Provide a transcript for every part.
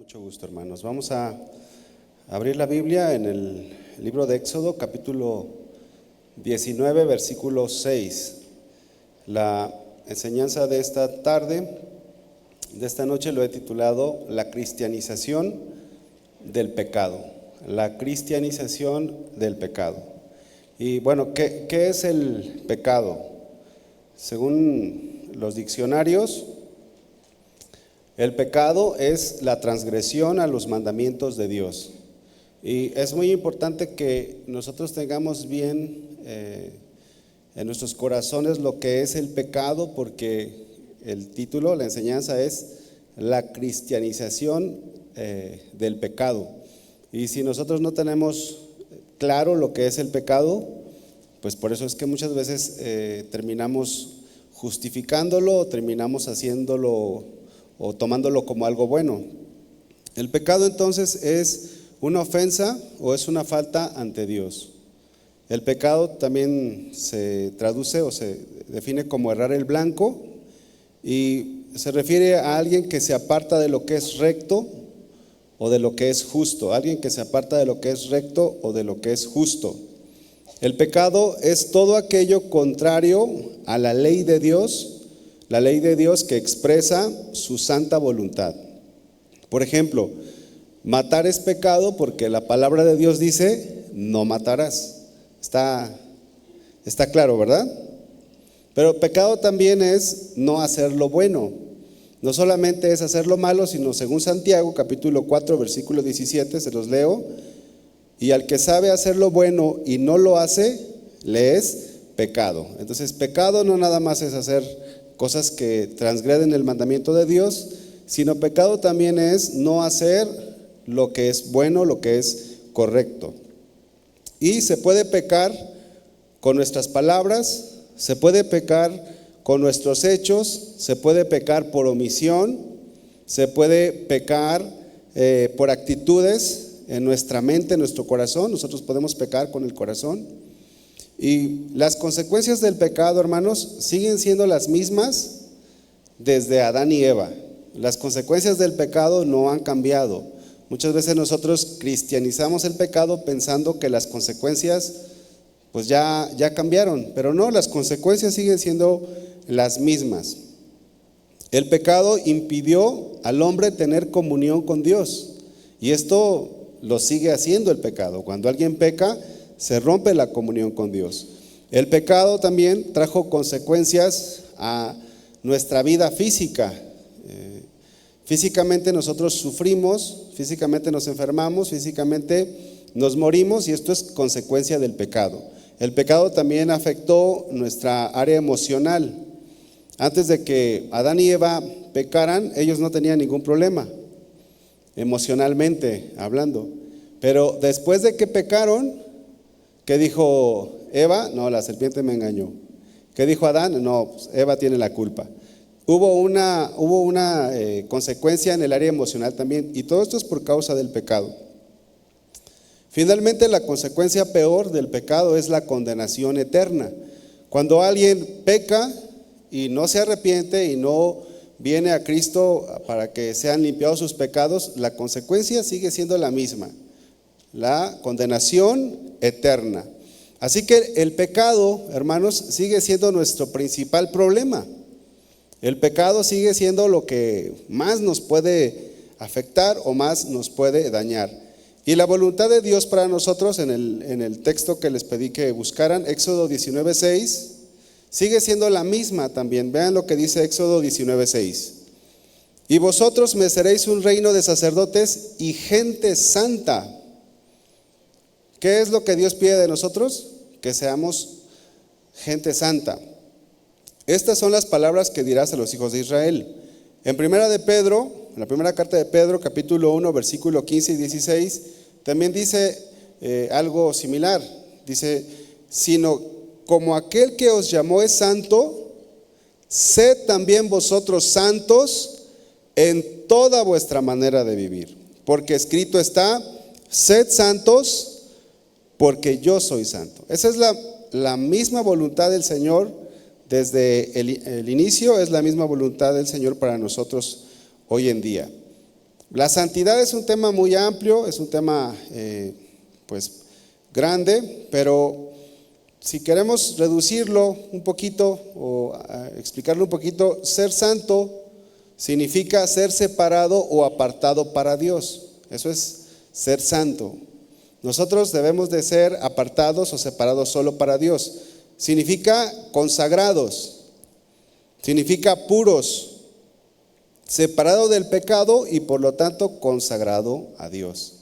Mucho gusto, hermanos. Vamos a abrir la Biblia en el libro de Éxodo, capítulo 19, versículo 6. La enseñanza de esta tarde, de esta noche, lo he titulado La cristianización del pecado. La cristianización del pecado. Y bueno, ¿qué es el pecado? Según los diccionarios, el pecado es la transgresión a los mandamientos de Dios. Y es muy importante que nosotros tengamos bien en nuestros corazones lo que es el pecado, porque el título, la enseñanza es la cristianización del pecado. Y si nosotros no tenemos claro lo que es el pecado, pues por eso es que muchas veces terminamos justificándolo, terminamos haciéndolo o tomándolo como algo bueno. El pecado entonces es una ofensa o es una falta ante Dios. El pecado también se traduce o se define como errar el blanco y se refiere a alguien que se aparta de lo que es recto o de lo que es justo. Alguien que se aparta de lo que es recto o de lo que es justo. El pecado es todo aquello contrario a la ley de Dios. La ley de Dios que expresa su santa voluntad. Por ejemplo, matar es pecado porque la palabra de Dios dice, no matarás. Está claro, ¿verdad? Pero pecado también es no hacer lo bueno. No solamente es hacer lo malo, sino según Santiago, capítulo 4, versículo 17, se los leo. Y al que sabe hacer lo bueno y no lo hace, le es pecado. Entonces, pecado no nada más es hacer cosas que transgreden el mandamiento de Dios, sino pecado también es no hacer lo que es bueno, lo que es correcto. Y se puede pecar con nuestras palabras, se puede pecar con nuestros hechos, se puede pecar por omisión, se puede pecar por actitudes en nuestra mente, en nuestro corazón. Nosotros podemos pecar con el corazón. Y las consecuencias del pecado, hermanos, siguen siendo las mismas desde Adán y Eva. Las consecuencias del pecado no han cambiado. Muchas veces nosotros cristianizamos el pecado pensando que las consecuencias pues ya cambiaron, pero no, las consecuencias siguen siendo las mismas. El pecado impidió al hombre tener comunión con Dios, y esto lo sigue haciendo el pecado. Cuando alguien peca, se rompe la comunión con Dios. El pecado también trajo consecuencias a nuestra vida física. Físicamente nosotros sufrimos, físicamente nos enfermamos, físicamente nos morimos, y esto es consecuencia del pecado. El pecado también afectó nuestra área emocional. Antes de que Adán y Eva pecaran, ellos no tenían ningún problema, emocionalmente hablando. Pero después de que pecaron, ¿qué dijo Eva? No, la serpiente me engañó. ¿Qué dijo Adán? No, pues Eva tiene la culpa. Hubo una consecuencia en el área emocional también, y todo esto es por causa del pecado. Finalmente, la consecuencia peor del pecado es la condenación eterna. Cuando alguien peca y no se arrepiente y no viene a Cristo para que sean limpiados sus pecados, la consecuencia sigue siendo la misma: la condenación eterna. Así que el pecado, hermanos, sigue siendo nuestro principal problema. El pecado sigue siendo lo que más nos puede afectar o más nos puede dañar. Y la voluntad de Dios para nosotros, en el texto que les pedí que buscaran, Éxodo 19:6, sigue siendo la misma también. Vean lo que dice Éxodo 19:6. Y vosotros me seréis un reino de sacerdotes y gente santa. ¿Qué es lo que Dios pide de nosotros? Que seamos gente santa. Estas son las palabras que dirás a los hijos de Israel. En la primera carta de Pedro, capítulo 1, versículo 15 y 16, también dice algo similar. Dice, sino como aquel que os llamó es santo, sed también vosotros santos en toda vuestra manera de vivir. Porque escrito está, sed santos, porque yo soy santo. Esa es la misma voluntad del Señor desde el inicio, es la misma voluntad del Señor para nosotros hoy en día. La santidad es un tema muy amplio, es un tema pues grande, pero si queremos reducirlo un poquito o explicarlo un poquito, ser santo significa ser separado o apartado para Dios. Eso es ser santo. Nosotros debemos de ser apartados o separados solo para Dios. Significa consagrados, significa puros, separado del pecado y por lo tanto consagrado a Dios.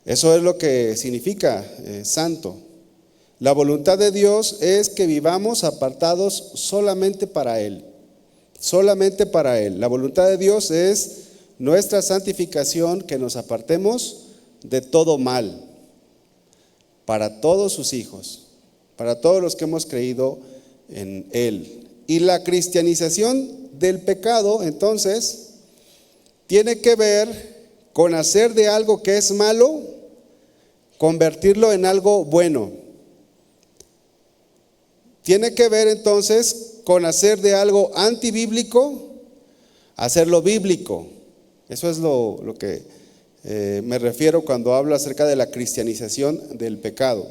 Eso es lo que significa santo. La voluntad de Dios es que vivamos apartados solamente para Él, solamente para Él. La voluntad de Dios es nuestra santificación, que nos apartemos de todo mal, para todos sus hijos, para todos los que hemos creído en Él. Y la cristianización del pecado, entonces, tiene que ver con hacer de algo que es malo, convertirlo en algo bueno. Tiene que ver entonces con hacer de algo antibíblico, hacerlo bíblico. Eso es lo que me refiero cuando hablo acerca de la cristianización del pecado.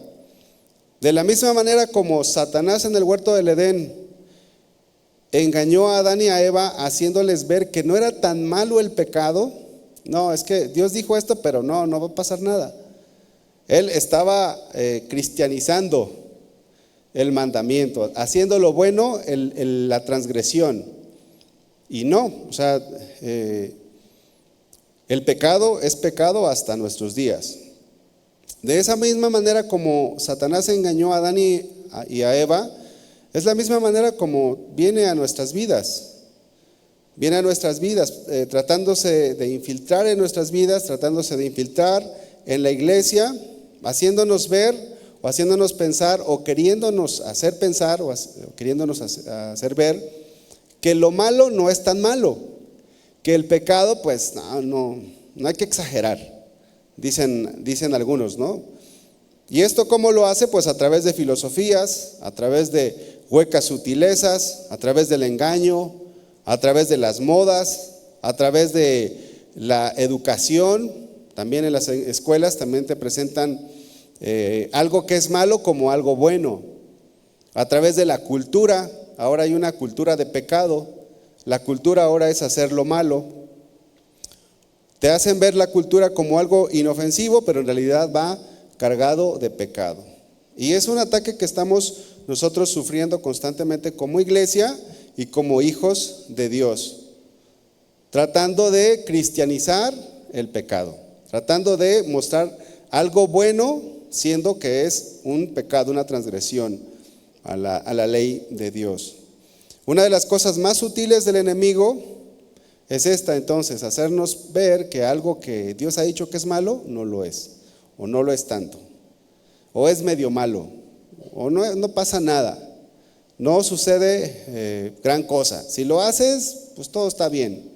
De la misma manera como Satanás en el huerto del Edén engañó a Adán y a Eva haciéndoles ver que no era tan malo el pecado. No, es que Dios dijo esto, pero no va a pasar nada. Él estaba cristianizando el mandamiento, haciendo lo bueno la transgresión. Y no, o sea, el pecado es pecado hasta nuestros días. De esa misma manera como Satanás engañó a Adán y a Eva, es la misma manera como viene a nuestras vidas. Viene a nuestras vidas, tratándose de infiltrar en nuestras vidas, tratándose de infiltrar en la iglesia, haciéndonos ver o haciéndonos pensar o queriéndonos hacer pensar o queriéndonos hacer ver que lo malo no es tan malo, que el pecado pues no hay que exagerar, dicen algunos, ¿no? ¿Y esto cómo lo hace? Pues a través de filosofías, a través de huecas sutilezas, a través del engaño, a través de las modas, a través de la educación. También en las escuelas también te presentan algo que es malo como algo bueno. A través de la cultura, ahora hay una cultura de pecado. La cultura ahora es hacer lo malo. Te hacen ver la cultura como algo inofensivo, pero en realidad va cargado de pecado. Y es un ataque que estamos nosotros sufriendo constantemente como iglesia y como hijos de Dios, tratando de cristianizar el pecado, tratando de mostrar algo bueno, siendo que es un pecado, una transgresión a la ley de Dios. Una de las cosas más sutiles del enemigo es esta, entonces, hacernos ver que algo que Dios ha dicho que es malo, no lo es, o no lo es tanto, o es medio malo, o no pasa nada, no sucede gran cosa. Si lo haces, pues todo está bien.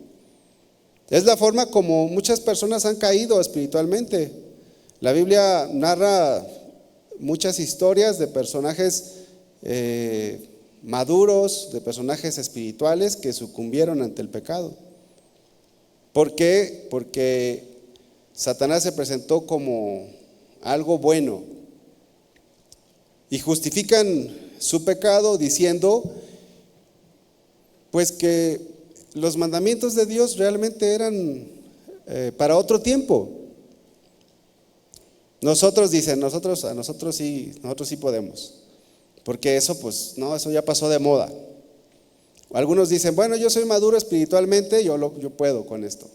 Es la forma como muchas personas han caído espiritualmente. La Biblia narra muchas historias de personajes maduros, de personajes espirituales que sucumbieron ante el pecado. ¿Por qué? Porque Satanás se presentó como algo bueno y justifican su pecado diciendo pues que los mandamientos de Dios realmente eran para otro tiempo. Nosotros sí podemos, porque eso pues no, eso ya pasó de moda. Algunos dicen, bueno, yo soy maduro espiritualmente, yo puedo con esto.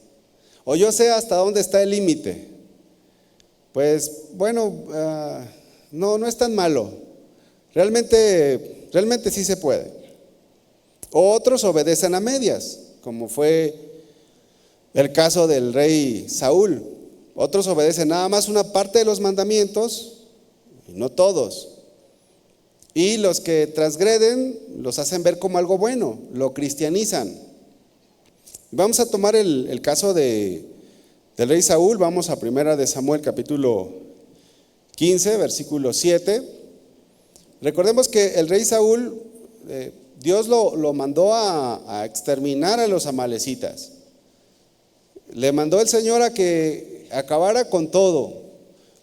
O yo sé hasta dónde está el límite. Pues bueno, no es tan malo. Realmente sí se puede. O otros obedecen a medias, como fue el caso del rey Saúl. Otros obedecen nada más una parte de los mandamientos, y no todos. Y los que transgreden los hacen ver como algo bueno, lo cristianizan. Vamos a tomar el caso del rey Saúl. Vamos a 1 de Samuel capítulo 15, versículo 7. Recordemos que el rey Saúl, Dios lo mandó a exterminar a los amalecitas. Le mandó el Señor a que acabara con todo,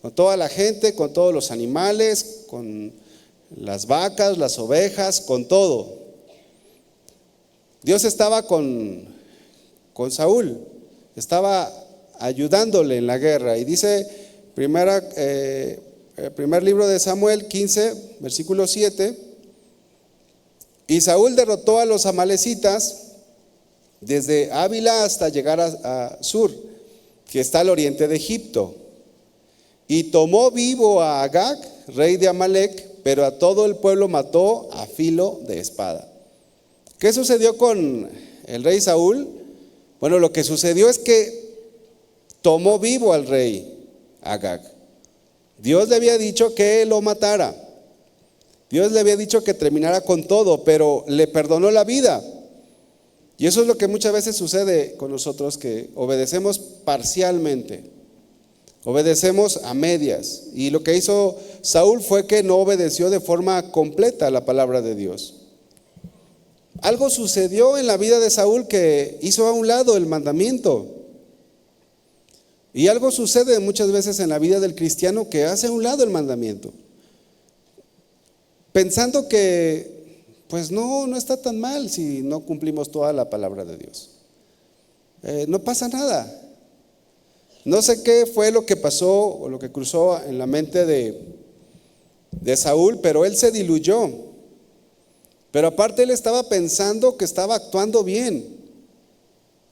con toda la gente, con todos los animales, con las vacas, las ovejas, con todo. Dios estaba con Saúl, estaba ayudándole en la guerra. Y dice primer libro de Samuel 15, versículo 7, y Saúl derrotó a los amalecitas desde Ávila hasta llegar a Sur, que está al oriente de Egipto, y tomó vivo a Agag, rey de Amalec, pero a todo el pueblo mató a filo de espada. ¿Qué sucedió con el rey Saúl? Bueno, lo que sucedió es que tomó vivo al rey Agag. Dios le había dicho que lo matara. Dios le había dicho que terminara con todo, pero le perdonó la vida. Y eso es lo que muchas veces sucede con nosotros, que obedecemos parcialmente, obedecemos a medias. Y lo que hizo Saúl fue que no obedeció de forma completa a la palabra de Dios. Algo sucedió en la vida de Saúl que hizo a un lado el mandamiento. Y algo sucede muchas veces en la vida del cristiano que hace a un lado el mandamiento, pensando que pues no está tan mal si no cumplimos toda la palabra de Dios. No pasa nada. No sé qué fue lo que pasó o lo que cruzó en la mente de Saúl, pero él se diluyó. Pero aparte él estaba pensando que estaba actuando bien.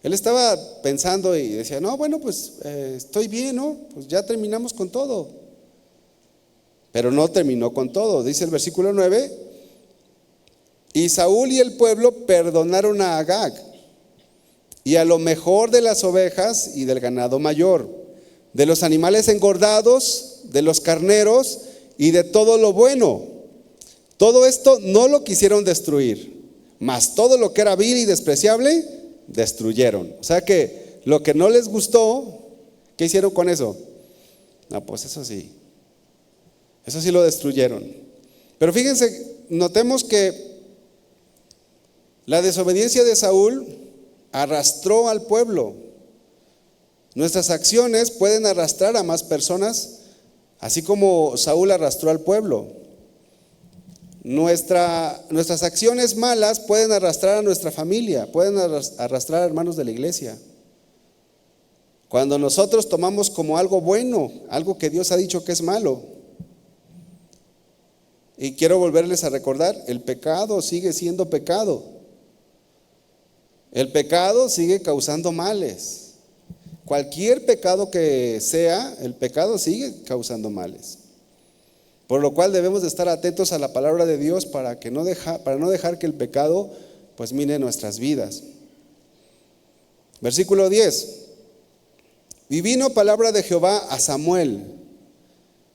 Él estaba pensando y decía, no, bueno, pues estoy bien, ¿no? Pues ya terminamos con todo. Pero no terminó con todo. Dice el versículo 9, y Saúl y el pueblo perdonaron a Agag y a lo mejor de las ovejas y del ganado mayor, de los animales engordados, de los carneros y de todo lo bueno. Todo esto no lo quisieron destruir, mas todo lo que era vil y despreciable destruyeron. O sea que lo que no les gustó, ¿qué hicieron con eso? No, pues eso sí lo destruyeron. Pero fíjense, notemos que la desobediencia de Saúl arrastró al pueblo. Nuestras acciones pueden arrastrar a más personas, así como Saúl arrastró al pueblo. Nuestras acciones malas pueden arrastrar a nuestra familia, pueden arrastrar a hermanos de la iglesia. Cuando nosotros tomamos como algo bueno, algo que Dios ha dicho que es malo. Y quiero volverles a recordar, el pecado sigue siendo pecado. El pecado sigue causando males. Cualquier pecado que sea, el pecado sigue causando males. Por lo cual debemos de estar atentos a la palabra de Dios para no dejar que el pecado pues mine nuestras vidas. Versículo 10. Y vino palabra de Jehová a Samuel.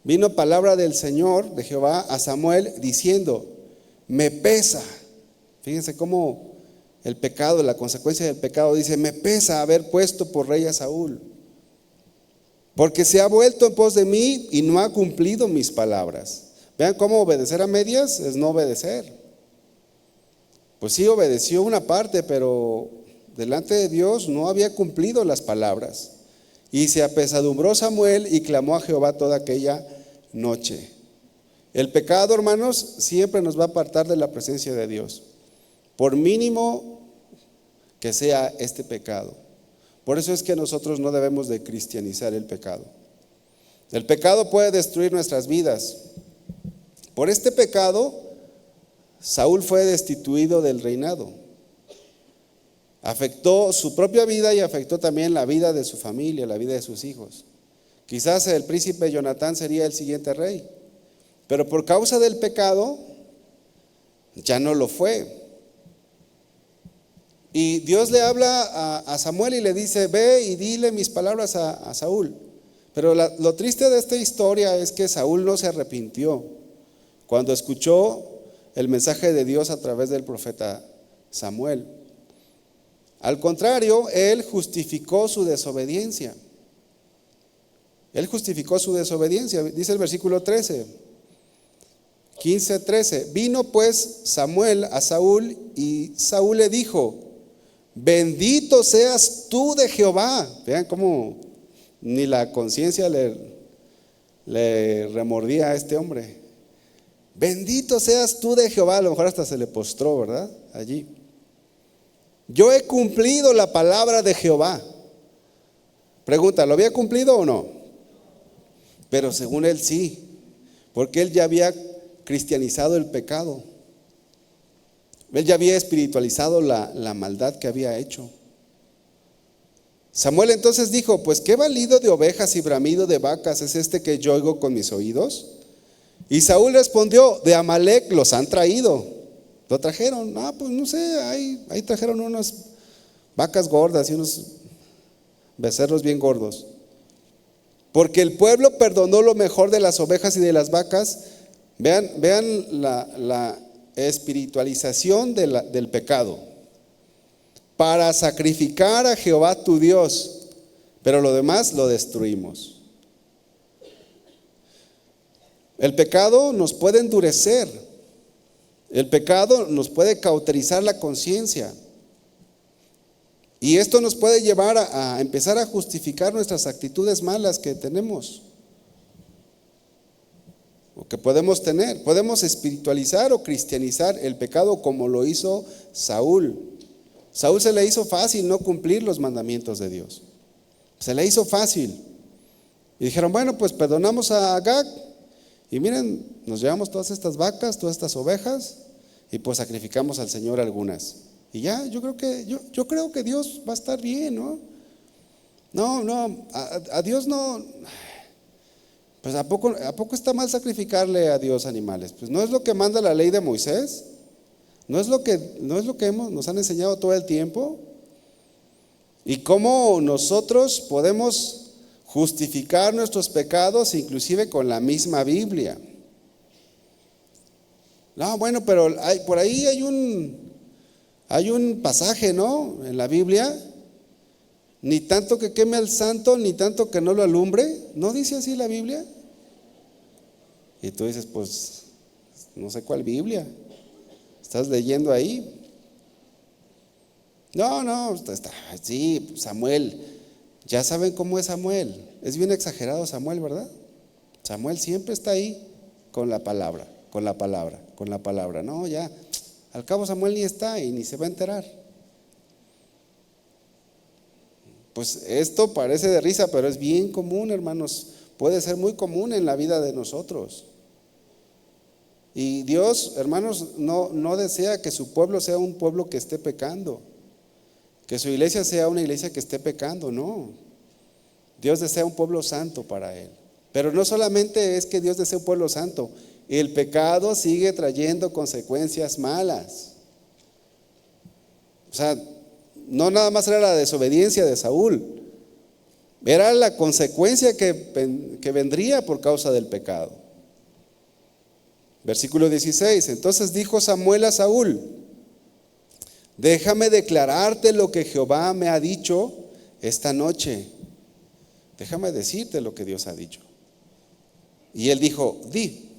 Vino palabra del Señor de Jehová a Samuel diciendo, me pesa. Fíjense cómo el pecado, la consecuencia del pecado, dice, me pesa haber puesto por rey a Saúl, porque se ha vuelto en pos de mí y no ha cumplido mis palabras. Vean cómo obedecer a medias es no obedecer. Pues sí, obedeció una parte, pero delante de Dios no había cumplido las palabras. Y se apesadumbró Samuel y clamó a Jehová toda aquella noche. El pecado, hermanos, siempre nos va a apartar de la presencia de Dios, por mínimo que sea este pecado. Por eso es que nosotros no debemos de cristianizar el pecado. El pecado puede destruir nuestras vidas. Por este pecado, Saúl fue destituido del reinado. Afectó su propia vida y afectó también la vida de su familia, la vida de sus hijos. Quizás el príncipe Jonatán sería el siguiente rey, pero por causa del pecado ya no lo fue. Y Dios le habla a Samuel y le dice, ve y dile mis palabras a Saúl. Pero lo triste de esta historia es que Saúl no se arrepintió cuando escuchó el mensaje de Dios a través del profeta Samuel. Al contrario, él justificó su desobediencia. Él justificó su desobediencia. Dice el versículo 15:13. Vino pues Samuel a Saúl y Saúl le dijo, Bendito seas tú de Jehová. Vean cómo ni la conciencia le remordía a este hombre. Bendito seas tú de Jehová. A lo mejor hasta se le postró, ¿verdad? Allí. Yo he cumplido la palabra de Jehová. Pregunta, ¿lo había cumplido o no? Pero según él sí, porque él ya había cristianizado el pecado. Él ya había espiritualizado la maldad que había hecho. Samuel entonces dijo, pues qué balido de ovejas y bramido de vacas es este que yo oigo con mis oídos. Y Saúl respondió, de Amalec los han traído. Lo trajeron, pues no sé, ahí trajeron unas vacas gordas y unos becerros bien gordos. Porque el pueblo perdonó lo mejor de las ovejas y de las vacas. Vean la espiritualización del pecado. Para sacrificar a Jehová tu Dios, pero lo demás lo destruimos. El pecado nos puede endurecer. El pecado nos puede cauterizar la conciencia. Y esto nos puede llevar a empezar a justificar nuestras actitudes malas que tenemos o que podemos tener. Podemos espiritualizar o cristianizar el pecado como lo hizo Saúl. Saúl se le hizo fácil no cumplir los mandamientos de Dios. Se le hizo fácil. Y dijeron, bueno, pues perdonamos a Agag. Y miren, nos llevamos todas estas vacas, todas estas ovejas, y pues sacrificamos al Señor algunas. Y ya, yo creo que Dios va a estar bien, ¿no? No, a Dios no. Pues ¿a poco está mal sacrificarle a Dios animales? Pues no es lo que manda la ley de Moisés. No es lo que nos han enseñado todo el tiempo. Y cómo nosotros podemos justificar nuestros pecados inclusive con la misma Biblia. No, bueno, pero por ahí hay un pasaje, ¿no? En la Biblia, ni tanto que queme al santo, ni tanto que no lo alumbre. ¿No dice así la Biblia? Y tú dices, pues, no sé cuál Biblia. ¿Estás leyendo ahí? No, está, sí, Samuel. Ya saben cómo es Samuel. Es bien exagerado Samuel, ¿verdad? Samuel siempre está ahí con la palabra. No, ya, al cabo Samuel ni está y ni se va a enterar. Pues esto parece de risa, pero es bien común, hermanos. Puede ser muy común en la vida de nosotros. Y Dios, hermanos, no desea que su pueblo sea un pueblo que esté pecando, que su iglesia sea una iglesia que esté pecando, no. Dios desea un pueblo santo para Él. Pero no solamente es que Dios desea un pueblo santo, el pecado sigue trayendo consecuencias malas. O sea, no nada más era la desobediencia de Saúl, era la consecuencia que vendría por causa del pecado. Versículo 16, entonces dijo Samuel a Saúl, déjame declararte lo que Jehová me ha dicho esta noche. Déjame decirte lo que Dios ha dicho. Y él dijo, di.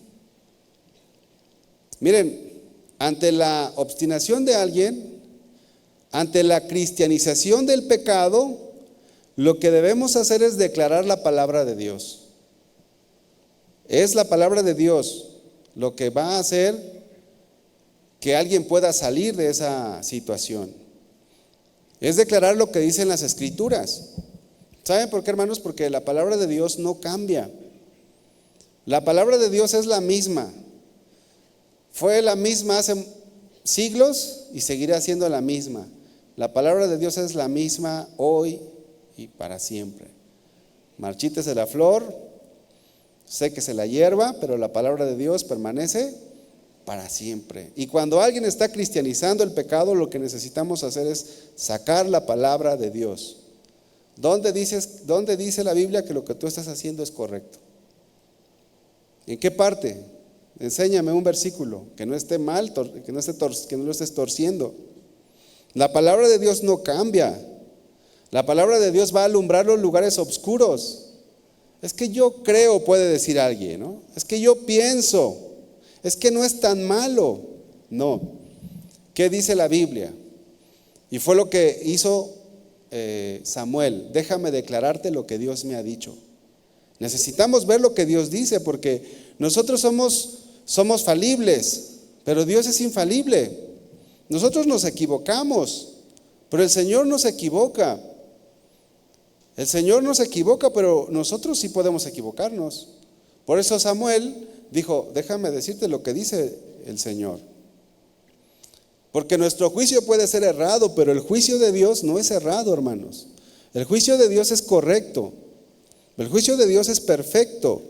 Miren, ante la obstinación de alguien, ante la cristianización del pecado, lo que debemos hacer es declarar la palabra de Dios. Es la palabra de Dios lo que va a hacer que alguien pueda salir de esa situación. Es declarar lo que dicen las Escrituras. ¿Saben por qué, hermanos? Porque la palabra de Dios no cambia. La palabra de Dios es la misma. Fue la misma hace siglos y seguirá siendo la misma. La palabra de Dios es la misma hoy y para siempre. Marchítese la flor, séquese la hierba, pero la palabra de Dios permanece para siempre. Y cuando alguien está cristianizando el pecado, lo que necesitamos hacer es sacar la palabra de Dios. ¿Dónde dice la Biblia que lo que tú estás haciendo es correcto? ¿En qué parte? Enséñame un versículo que no esté mal, que no lo estés torciendo. La palabra de Dios no cambia. La palabra de Dios va a alumbrar los lugares oscuros. Es que yo creo, puede decir alguien, ¿no? Es que yo pienso, es que no es tan malo. No. ¿Qué dice la Biblia? Y fue lo que hizo Samuel. Déjame declararte lo que Dios me ha dicho. Necesitamos ver lo que Dios dice, porque nosotros somos falibles, pero Dios es infalible. Nosotros nos equivocamos, pero el Señor no se equivoca. El Señor no se equivoca, pero nosotros sí podemos equivocarnos. Por eso Samuel dijo, déjame decirte lo que dice el Señor. Porque nuestro juicio puede ser errado, pero el juicio de Dios no es errado, hermanos. El juicio de Dios es correcto. El juicio de Dios es perfecto.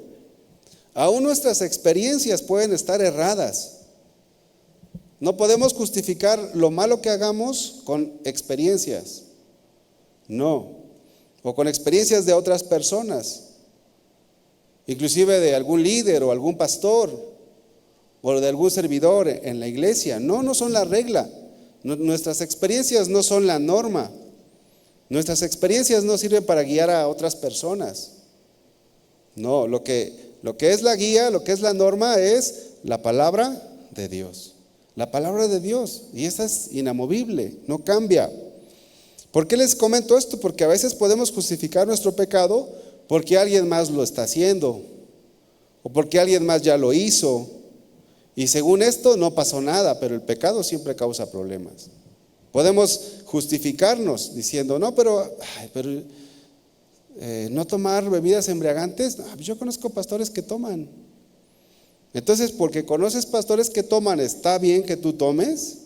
Aún nuestras experiencias pueden estar erradas. No podemos justificar lo malo que hagamos con experiencias. No. O con experiencias de otras personas. Inclusive de algún líder o algún pastor o de algún servidor en la iglesia. No son la regla. Nuestras experiencias no son la norma. Nuestras experiencias no sirven para guiar a otras personas. No, lo que es la guía, lo que es la norma es la palabra de Dios. La palabra de Dios. Y esa es inamovible, no cambia. ¿Por qué les comento esto? Porque a veces podemos justificar nuestro pecado porque alguien más lo está haciendo o porque alguien más ya lo hizo y según esto no pasó nada, pero el pecado siempre causa problemas. Podemos justificarnos diciendo, no, pero no tomar bebidas embriagantes. Yo conozco pastores que toman. Entonces, porque conoces pastores que toman, ¿está bien que tú tomes?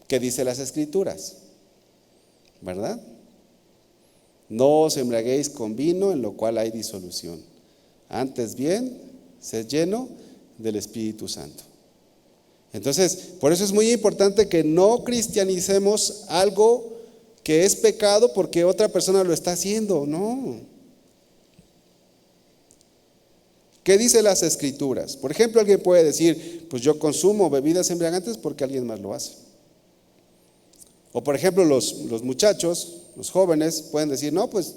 ¿Qué dice las Escrituras? ¿Verdad? No os embriaguéis con vino en lo cual hay disolución. Antes bien, sed lleno del Espíritu Santo. Entonces, por eso es muy importante que no cristianicemos algo que es pecado porque otra persona lo está haciendo. No. ¿Qué dice las Escrituras? Por ejemplo, alguien puede decir, pues yo consumo bebidas embriagantes porque alguien más lo hace. O por ejemplo, los muchachos, los jóvenes pueden decir, no, pues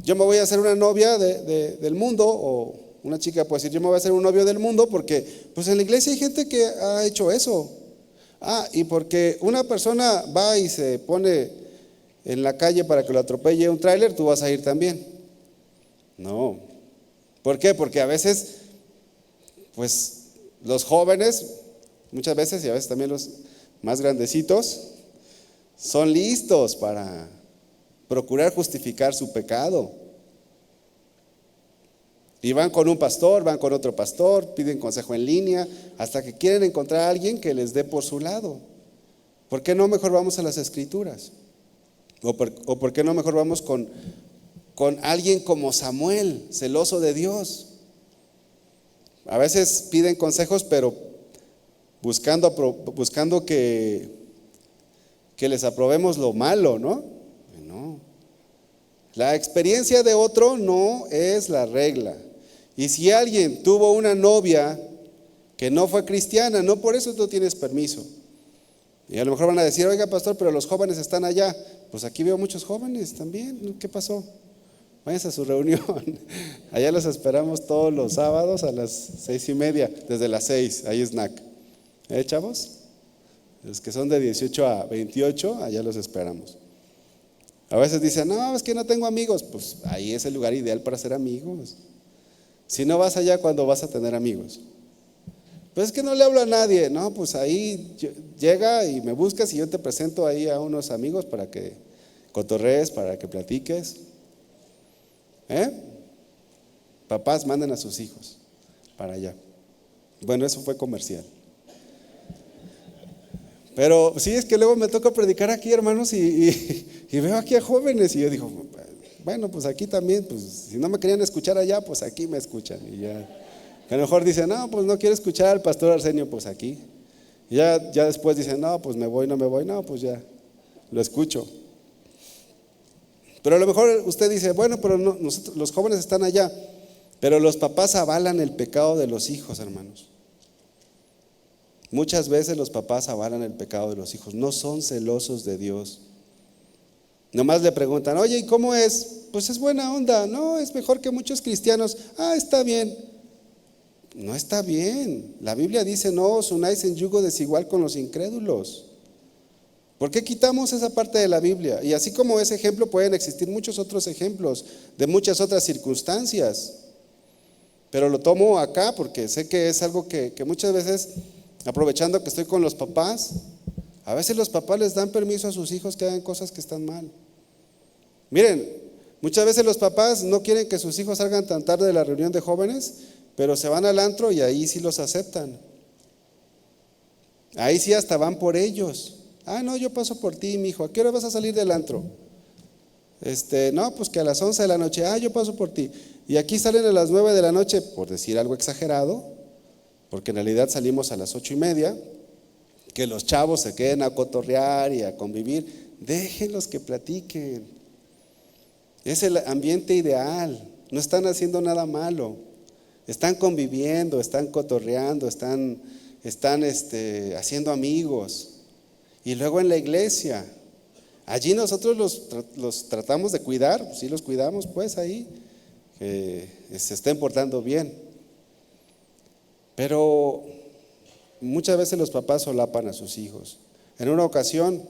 yo me voy a hacer una novia del mundo, o una chica puede decir, yo me voy a hacer un novio del mundo porque pues en la iglesia hay gente que ha hecho eso. Y porque una persona va y se pone en la calle para que lo atropelle un tráiler, tú vas a ir también. No. ¿Por qué? Porque a veces, pues los jóvenes, muchas veces y a veces también los más grandecitos, son listos para procurar justificar su pecado. Y van con un pastor, van con otro pastor, piden consejo en línea, hasta que quieren encontrar a alguien que les dé por su lado. ¿Por qué no mejor vamos a las Escrituras? ¿O por qué no mejor vamos con alguien como Samuel, celoso de Dios? A veces piden consejos, pero buscando que les aprobemos lo malo, ¿no? No. La experiencia de otro no es la regla. Y si alguien tuvo una novia que no fue cristiana, no por eso tú tienes permiso. Y a lo mejor van a decir, oiga pastor, pero los jóvenes están allá. Pues aquí veo muchos jóvenes también. ¿Qué pasó? Váyanse a su reunión. Allá los esperamos todos los sábados a las 6:30, desde las 6, hay snack. Chavos? Los que son de 18 a 28, allá los esperamos. A veces dicen, no, es que no tengo amigos. Pues ahí es el lugar ideal para hacer amigos. Si no vas allá, ¿cuándo vas a tener amigos? Pues es que no le hablo a nadie. No, pues ahí llega y me buscas y yo te presento ahí a unos amigos para que cotorrees, para que platiques. Papás, manden a sus hijos para allá. Bueno, eso fue comercial. Pero sí, es que luego me toca predicar aquí, hermanos, y veo aquí a jóvenes y yo digo, bueno, pues aquí también, pues si no me querían escuchar allá, pues aquí me escuchan. Y ya, a lo mejor dicen, no, pues no quiero escuchar al pastor Arsenio, pues aquí. Y ya después dicen, no, pues me voy, no, pues ya, lo escucho. Pero a lo mejor usted dice, bueno, pero no, nosotros, los jóvenes están allá, pero los papás avalan el pecado de los hijos, hermanos. Muchas veces los papás avalan el pecado de los hijos, no son celosos de Dios. Nomás le preguntan, oye, ¿y cómo es? Pues es buena onda, no, es mejor que muchos cristianos. Está bien. No está bien. La Biblia dice, no os unáis en yugo desigual con los incrédulos. ¿Por qué quitamos esa parte de la Biblia? Y así como ese ejemplo pueden existir muchos otros ejemplos de muchas otras circunstancias. Pero lo tomo acá porque sé que es algo que muchas veces, aprovechando que estoy con los papás, a veces los papás les dan permiso a sus hijos que hagan cosas que están mal. Miren, muchas veces los papás no quieren que sus hijos salgan tan tarde de la reunión de jóvenes, pero se van al antro y ahí sí los aceptan. Ahí sí hasta van por ellos. No, yo paso por ti, mi hijo. ¿A qué hora vas a salir del antro? No, pues que a las 11 de la noche. Yo paso por ti. Y aquí salen a las 9 de la noche, por decir algo exagerado, porque en realidad salimos a las 8:30, que los chavos se queden a cotorrear y a convivir. Déjenlos que platiquen. Es el ambiente ideal. No están haciendo nada malo. Están conviviendo, están cotorreando, están haciendo amigos. Y luego en la iglesia, allí nosotros los tratamos de cuidar, pues sí los cuidamos pues ahí, que se estén portando bien. Pero muchas veces los papás solapan a sus hijos. En una ocasión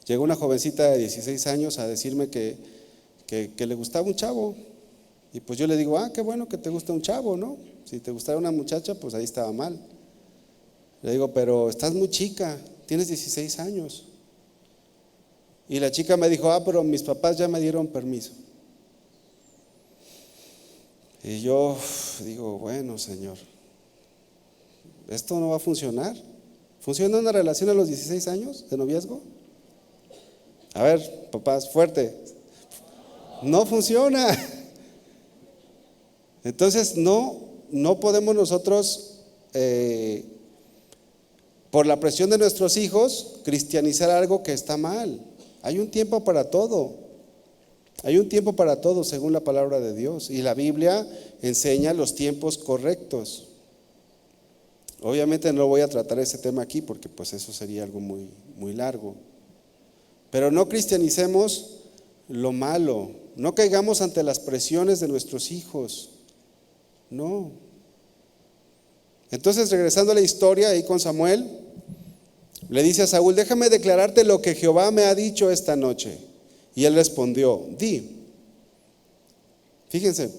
llegó una jovencita de 16 años a decirme que le gustaba un chavo. Y pues yo le digo, qué bueno que te gusta un chavo, ¿no? Si te gustara una muchacha, pues ahí estaba mal. Le digo, pero estás muy chica, tienes 16 años. Y la chica me dijo, pero mis papás ya me dieron permiso. Y yo digo, bueno, Señor, esto no va a funcionar. ¿Funciona una relación a los 16 años de noviazgo? A ver, papás, fuerte. No funciona. Entonces no podemos nosotros, por la presión de nuestros hijos, cristianizar algo que está mal. Hay un tiempo para todo. Hay un tiempo para todo según la palabra de Dios. Y la Biblia enseña los tiempos correctos. Obviamente no voy a tratar ese tema aquí porque pues eso sería algo muy, muy largo. Pero no cristianicemos lo malo. No caigamos ante las presiones de nuestros hijos. No. Entonces, regresando a la historia ahí con Samuel, le dice a Saúl, déjame declararte lo que Jehová me ha dicho esta noche. Y él respondió, di. Fíjense,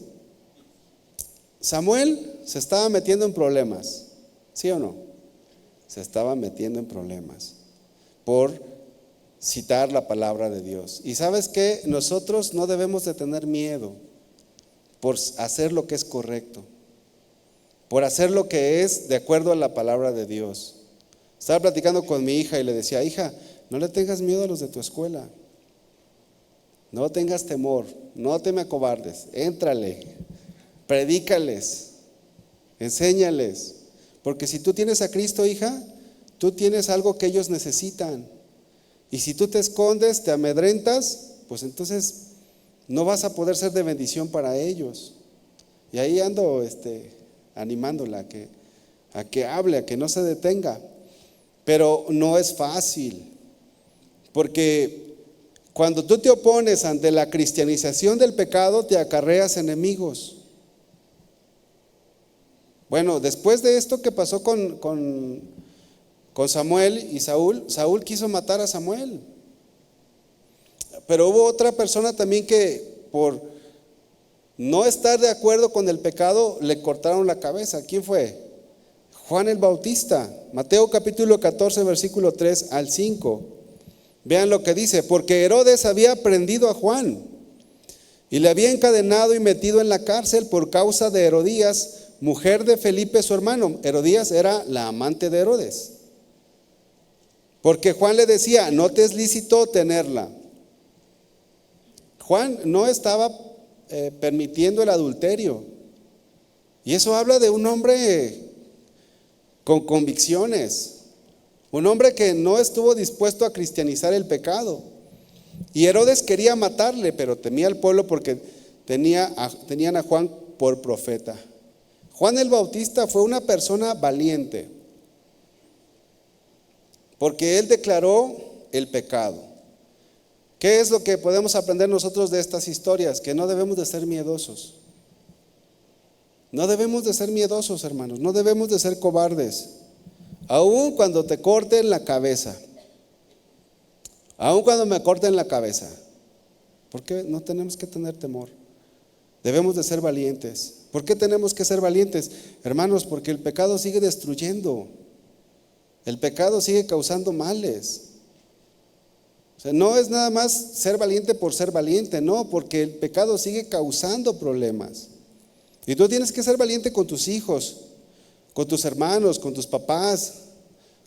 Samuel se estaba metiendo en problemas, ¿sí o no? Se estaba metiendo en problemas por citar la palabra de Dios. Y ¿sabes qué? Nosotros no debemos de tener miedo por hacer lo que es correcto, por hacer lo que es de acuerdo a la palabra de Dios. Estaba platicando con mi hija y le decía, hija, no le tengas miedo a los de tu escuela. No tengas temor, no te me acobardes, éntrale, predícales, enséñales. Porque si tú tienes a Cristo, hija, tú tienes algo que ellos necesitan. Y si tú te escondes, te amedrentas, pues entonces no vas a poder ser de bendición para ellos. Y ahí ando animándola a que hable, a que no se detenga. Pero no es fácil, porque cuando tú te opones ante la cristianización del pecado, te acarreas enemigos. Bueno, después de esto que pasó con Samuel y Saúl quiso matar a Samuel. Pero hubo otra persona también que por no estar de acuerdo con el pecado, le cortaron la cabeza. ¿Quién fue? Juan el Bautista. Mateo capítulo 14, versículo 3 al 5. Vean lo que dice, porque Herodes había prendido a Juan y le había encadenado y metido en la cárcel por causa de Herodías, mujer de Felipe su hermano. Herodías era la amante de Herodes. Porque Juan le decía, no te es lícito tenerla. Juan no estaba permitiendo el adulterio. Y eso habla de un hombre con convicciones. Un hombre que no estuvo dispuesto a cristianizar el pecado. Y Herodes quería matarle, pero temía al pueblo porque tenían a Juan por profeta. Juan el Bautista fue una persona valiente, porque él declaró el pecado. ¿Qué es lo que podemos aprender nosotros de estas historias? Que no debemos de ser miedosos. No debemos de ser miedosos, hermanos. No debemos de ser cobardes. Aún cuando te corten la cabeza, Aun cuando me corten la cabeza. ¿Por qué no tenemos que tener temor? Debemos de ser valientes. ¿Por qué tenemos que ser valientes? Hermanos, porque el pecado sigue destruyendo. El pecado sigue causando males. O sea, no es nada más ser valiente por ser valiente, no, porque el pecado sigue causando problemas. Y tú tienes que ser valiente con tus hijos, con tus hermanos, con tus papás,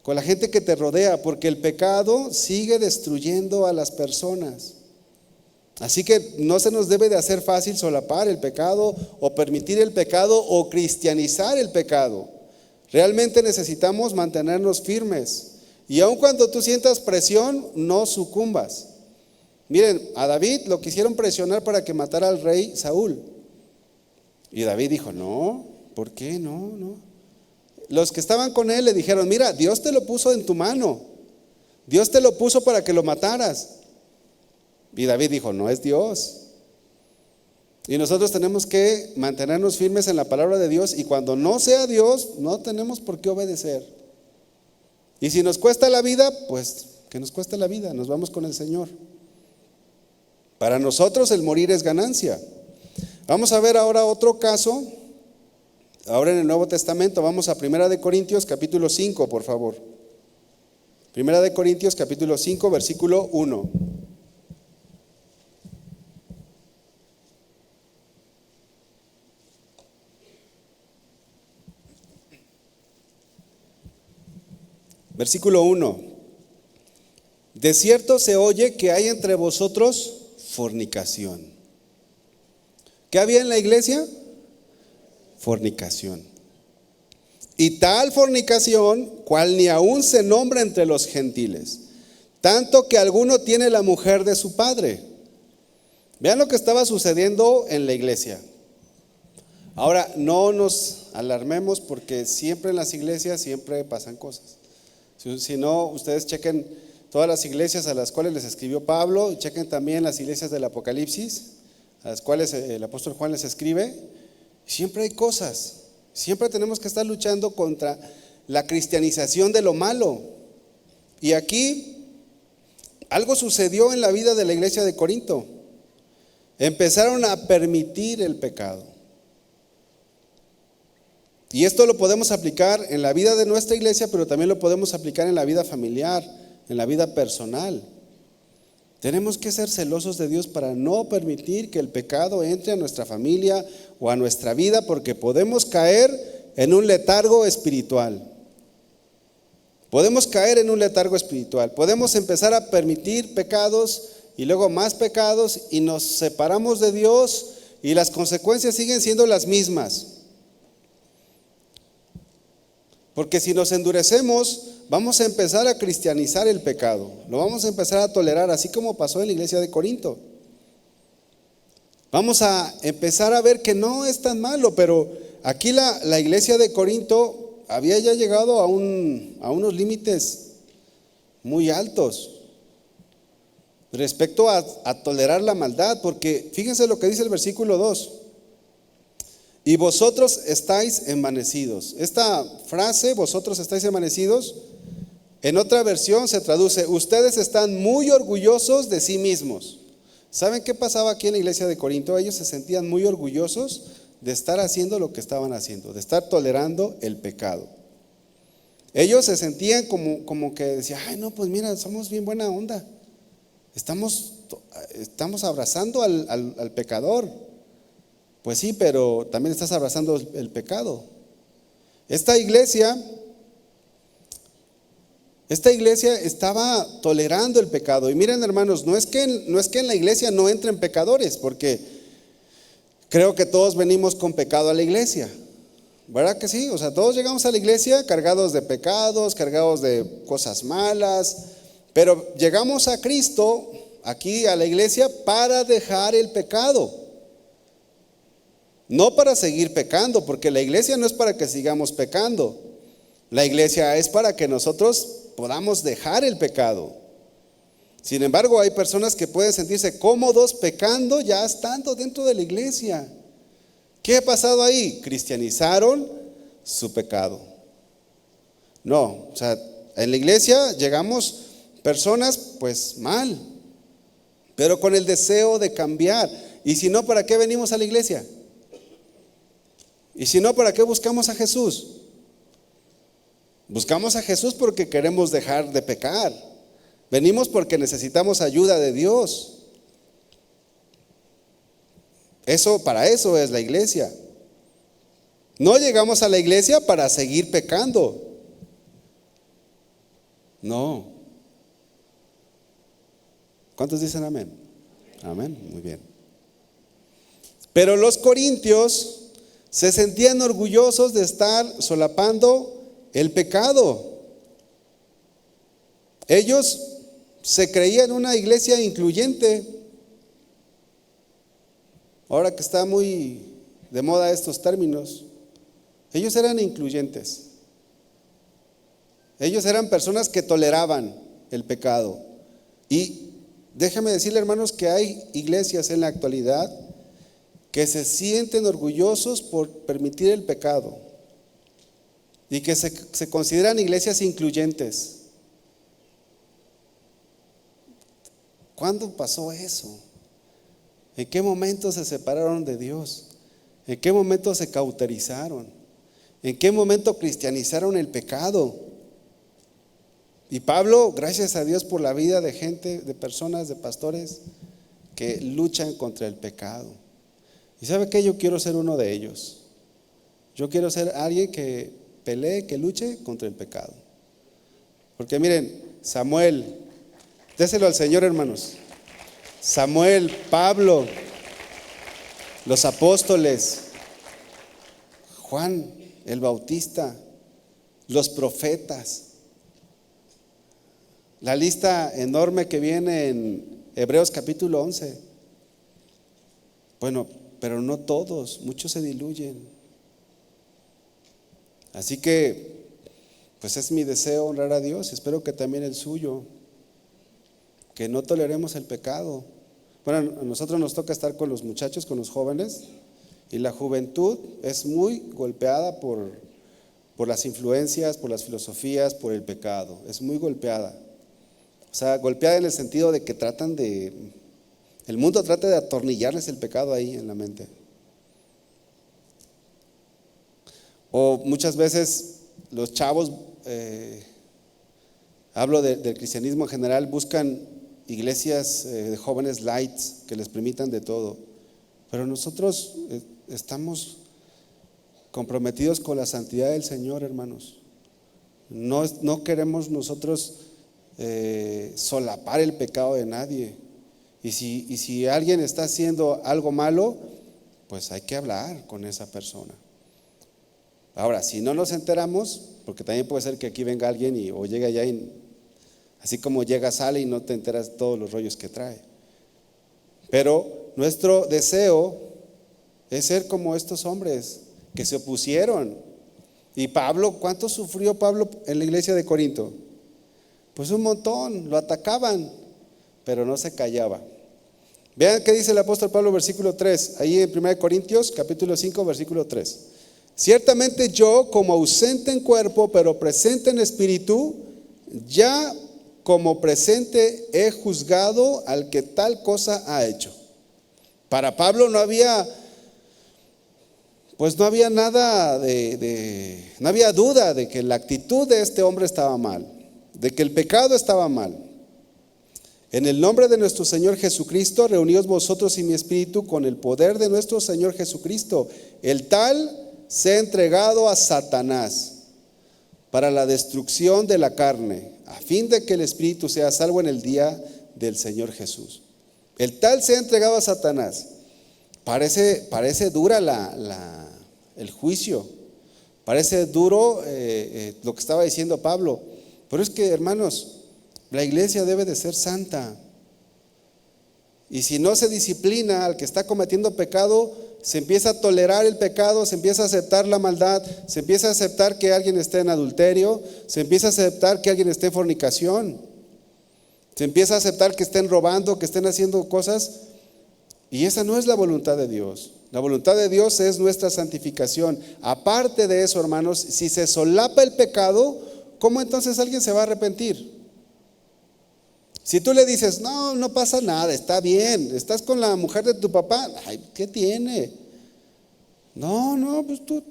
con la gente que te rodea, porque el pecado sigue destruyendo a las personas. Así que no se nos debe de hacer fácil solapar el pecado o permitir el pecado o cristianizar el pecado. Realmente necesitamos mantenernos firmes. Y aun cuando tú sientas presión, no sucumbas. Miren, a David lo quisieron presionar para que matara al rey Saúl. Y David dijo, no, ¿por qué? No. Los que estaban con él le dijeron, mira, Dios te lo puso en tu mano. Dios te lo puso para que lo mataras. Y David dijo, no es Dios. Y nosotros tenemos que mantenernos firmes en la palabra de Dios, y cuando no sea Dios, no tenemos por qué obedecer. Y si nos cuesta la vida, pues que nos cueste la vida, nos vamos con el Señor. Para nosotros el morir es ganancia. Vamos a ver ahora otro caso. Ahora en el Nuevo Testamento, vamos a 1 Corintios capítulo 5, por favor. 1 Corintios capítulo 5, versículo 1. Versículo 1. De cierto se oye que hay entre vosotros fornicación. ¿Qué había en la iglesia? Fornicación. Y tal fornicación, cual ni aún se nombra entre los gentiles, tanto que alguno tiene la mujer de su padre. Vean lo que estaba sucediendo en la iglesia. Ahora, no nos alarmemos, porque siempre en las iglesias siempre pasan cosas. Si no, ustedes chequen todas las iglesias a las cuales les escribió Pablo, y chequen también las iglesias del Apocalipsis, a las cuales el apóstol Juan les escribe. Siempre hay cosas, siempre tenemos que estar luchando contra la cristianización de lo malo. Y aquí algo sucedió en la vida de la iglesia de Corinto. Empezaron a permitir el pecado. Y esto lo podemos aplicar en la vida de nuestra iglesia, pero también lo podemos aplicar en la vida familiar, en la vida personal. Tenemos que ser celosos de Dios para no permitir que el pecado entre a nuestra familia o a nuestra vida, porque podemos caer en un letargo espiritual. Podemos caer en un letargo espiritual. Podemos empezar a permitir pecados y luego más pecados, y nos separamos de Dios y las consecuencias siguen siendo las mismas. Porque si nos endurecemos, vamos a empezar a cristianizar el pecado. Lo vamos a empezar a tolerar, así como pasó en la iglesia de Corinto. Vamos a empezar a ver que no es tan malo, pero aquí la iglesia de Corinto había ya llegado a unos límites muy altos respecto a tolerar la maldad. Porque fíjense lo que dice el versículo 2. Y vosotros estáis envanecidos. Esta frase, vosotros estáis envanecidos, en otra versión se traduce, ustedes están muy orgullosos de sí mismos. ¿Saben qué pasaba aquí en la iglesia de Corinto? Ellos se sentían muy orgullosos de estar haciendo lo que estaban haciendo, de estar tolerando el pecado. Ellos se sentían como que decían, ay no, pues mira, somos bien buena onda. Estamos abrazando al pecador. Pues sí, pero también estás abrazando el pecado. Esta iglesia estaba tolerando el pecado. Y miren, hermanos, no es que en la iglesia no entren pecadores, porque creo que todos venimos con pecado a la iglesia, ¿verdad que sí? O sea, todos llegamos a la iglesia cargados de pecados, cargados de cosas malas, pero llegamos a Cristo, aquí a la iglesia, para dejar el pecado. No para seguir pecando, porque la iglesia no es para que sigamos pecando. La iglesia es para que nosotros podamos dejar el pecado. Sin embargo, hay personas que pueden sentirse cómodos pecando ya estando dentro de la iglesia. ¿Qué ha pasado ahí? Cristianizaron su pecado. No, o sea, en la iglesia llegamos Personas, pues mal, pero con el deseo de cambiar. Y si no, ¿para qué venimos a la iglesia? Y si no, ¿para qué buscamos a Jesús? Buscamos a Jesús porque queremos dejar de pecar. Venimos porque necesitamos ayuda de Dios. Para eso es la iglesia. No llegamos a la iglesia para seguir pecando. No. ¿Cuántos dicen amén? Amén, muy bien. Pero los corintios se sentían orgullosos de estar solapando el pecado. Ellos se creían una iglesia incluyente. Ahora que está muy de moda estos términos, ellos eran incluyentes. Ellos eran personas que toleraban el pecado. Y déjame decirle, hermanos, que hay iglesias en la actualidad que se sienten orgullosos por permitir el pecado y que se consideran iglesias incluyentes. ¿Cuándo pasó eso? ¿En qué momento se separaron de Dios? ¿En qué momento se cauterizaron? ¿En qué momento cristianizaron el pecado? Y Pablo, gracias a Dios por la vida de gente, de personas, de pastores que luchan contra el pecado. ¿Y sabe qué? Yo quiero ser uno de ellos. Yo quiero ser alguien que pelee, que luche contra el pecado. Porque miren, Samuel, déselo al Señor, hermanos. Samuel, Pablo, los apóstoles, Juan el Bautista, los profetas, la lista enorme que viene en Hebreos capítulo 11. Bueno, pero no todos, muchos se diluyen. Así que, pues es mi deseo honrar a Dios, espero que también el suyo, que no toleremos el pecado. Bueno, a nosotros nos toca estar con los muchachos, con los jóvenes, y la juventud es muy golpeada por las influencias, por las filosofías, por el pecado. Es muy golpeada. O sea, golpeada en el sentido de que el mundo trata de atornillarles el pecado ahí en la mente. O muchas veces los chavos, hablo del cristianismo en general, buscan iglesias de jóvenes lights que les permitan de todo. Pero nosotros estamos comprometidos con la santidad del Señor, hermanos. No queremos nosotros solapar el pecado de nadie. Y si alguien está haciendo algo malo, pues hay que hablar con esa persona. Ahora, si no nos enteramos, porque también puede ser que aquí venga alguien o llegue allá y así como llega, sale y no te enteras de todos los rollos que trae. Pero nuestro deseo es ser como estos hombres que se opusieron. Y Pablo, ¿cuánto sufrió Pablo en la iglesia de Corinto? Pues un montón, lo atacaban, pero no se callaba. Vean qué dice el apóstol Pablo, versículo 3, ahí en 1 Corintios, capítulo 5, versículo 3. Ciertamente yo, como ausente en cuerpo, pero presente en espíritu, ya como presente he juzgado al que tal cosa ha hecho. Para Pablo no había nada no había duda de que la actitud de este hombre estaba mal, de que el pecado estaba mal. En el nombre de nuestro Señor Jesucristo, reuníos vosotros y mi espíritu con el poder de nuestro Señor Jesucristo. El tal se ha entregado a Satanás para la destrucción de la carne, a fin de que el espíritu sea salvo en el día del Señor Jesús. El tal se ha entregado a Satanás. Parece dura el juicio, parece duro lo que estaba diciendo Pablo, pero es que, hermanos, la iglesia debe de ser santa. Y si no se disciplina al que está cometiendo pecado, se empieza a tolerar el pecado, se empieza a aceptar la maldad, se empieza a aceptar que alguien esté en adulterio, se empieza a aceptar que alguien esté en fornicación, se empieza a aceptar que estén robando, que estén haciendo cosas, y esa no es la voluntad de Dios. La voluntad de Dios es nuestra santificación. Aparte de eso, hermanos, si se solapa el pecado, ¿cómo entonces alguien se va a arrepentir? Si tú le dices, no, no pasa nada, está bien, estás con la mujer de tu papá, ay, ¿qué tiene? No, pues tú,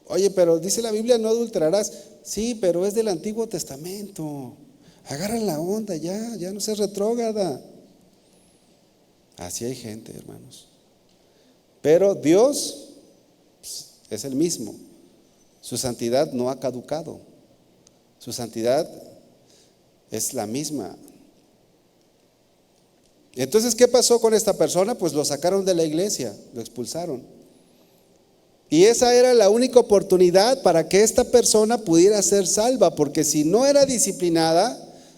oye, pero dice la Biblia, no adulterarás. Sí, pero es del Antiguo Testamento. Agarra la onda, ya no seas retrógrada. Así hay gente, hermanos. Pero Dios es el mismo. Su santidad no ha caducado. Su santidad es la misma. Entonces, ¿qué pasó con esta persona? Pues lo sacaron de la iglesia, lo expulsaron. Y esa era la única oportunidad para que esta persona pudiera ser salva, porque si no era disciplinada,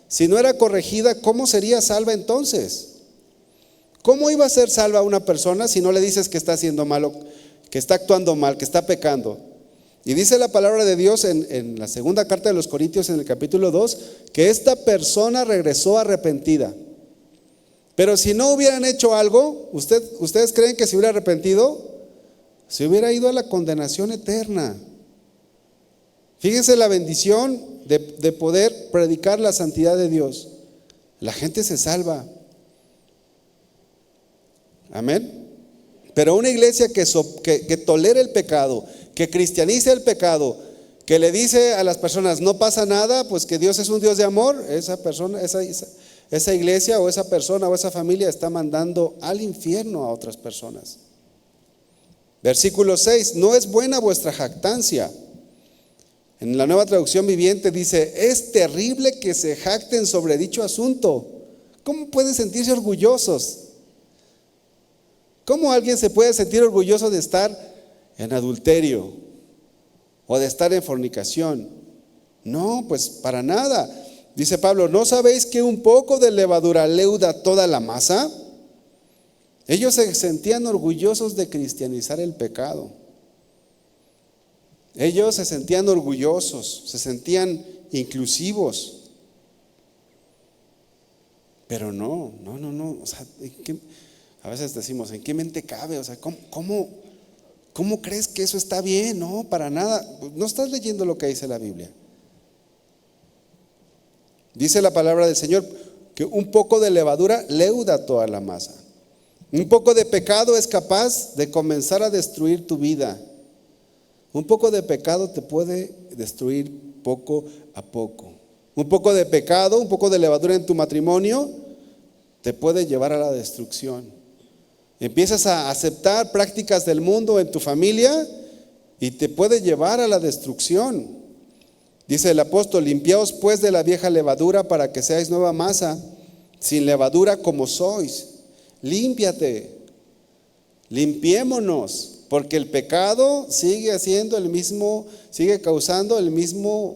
si no era corregida, ¿cómo sería salva entonces? ¿Cómo iba a ser salva una persona si no le dices que está haciendo malo, que está actuando mal, que está pecando? Y dice la palabra de Dios en la segunda carta de los Corintios, en el capítulo 2, que esta persona regresó arrepentida. Pero si no hubieran hecho algo, ¿ustedes creen que se hubiera arrepentido? Se hubiera ido a la condenación eterna. Fíjense la bendición de poder predicar la santidad de Dios. La gente se salva. Amén. Pero una iglesia que tolera el pecado, que cristianiza el pecado, que le dice a las personas no pasa nada, pues que Dios es un Dios de amor, esa persona, esa iglesia o esa persona o esa familia está mandando al infierno a otras personas. Versículo 6, no es buena vuestra jactancia. En la Nueva Traducción Viviente dice, es terrible que se jacten sobre dicho asunto. ¿Cómo pueden sentirse orgullosos? ¿Cómo alguien se puede sentir orgulloso de estar en adulterio o de estar en fornicación? No, pues para nada. Dice Pablo, ¿no sabéis que un poco de levadura leuda toda la masa? Ellos se sentían orgullosos de cristianizar el pecado. Ellos se sentían orgullosos, se sentían inclusivos. Pero no. O sea, a veces decimos, ¿en qué mente cabe? O sea, ¿cómo crees que eso está bien? No, para nada. No estás leyendo lo que dice la Biblia. Dice la palabra del Señor que un poco de levadura leuda toda la masa. Un poco de pecado es capaz de comenzar a destruir tu vida. Un poco de pecado te puede destruir poco a poco. Un poco de pecado, un poco de levadura en tu matrimonio te puede llevar a la destrucción. Empiezas a aceptar prácticas del mundo en tu familia y te puede llevar a la destrucción. Dice el apóstol, limpiaos pues de la vieja levadura para que seáis nueva masa, sin levadura como sois. Límpiate, limpiémonos, porque el pecado sigue haciendo el mismo, sigue causando el mismo,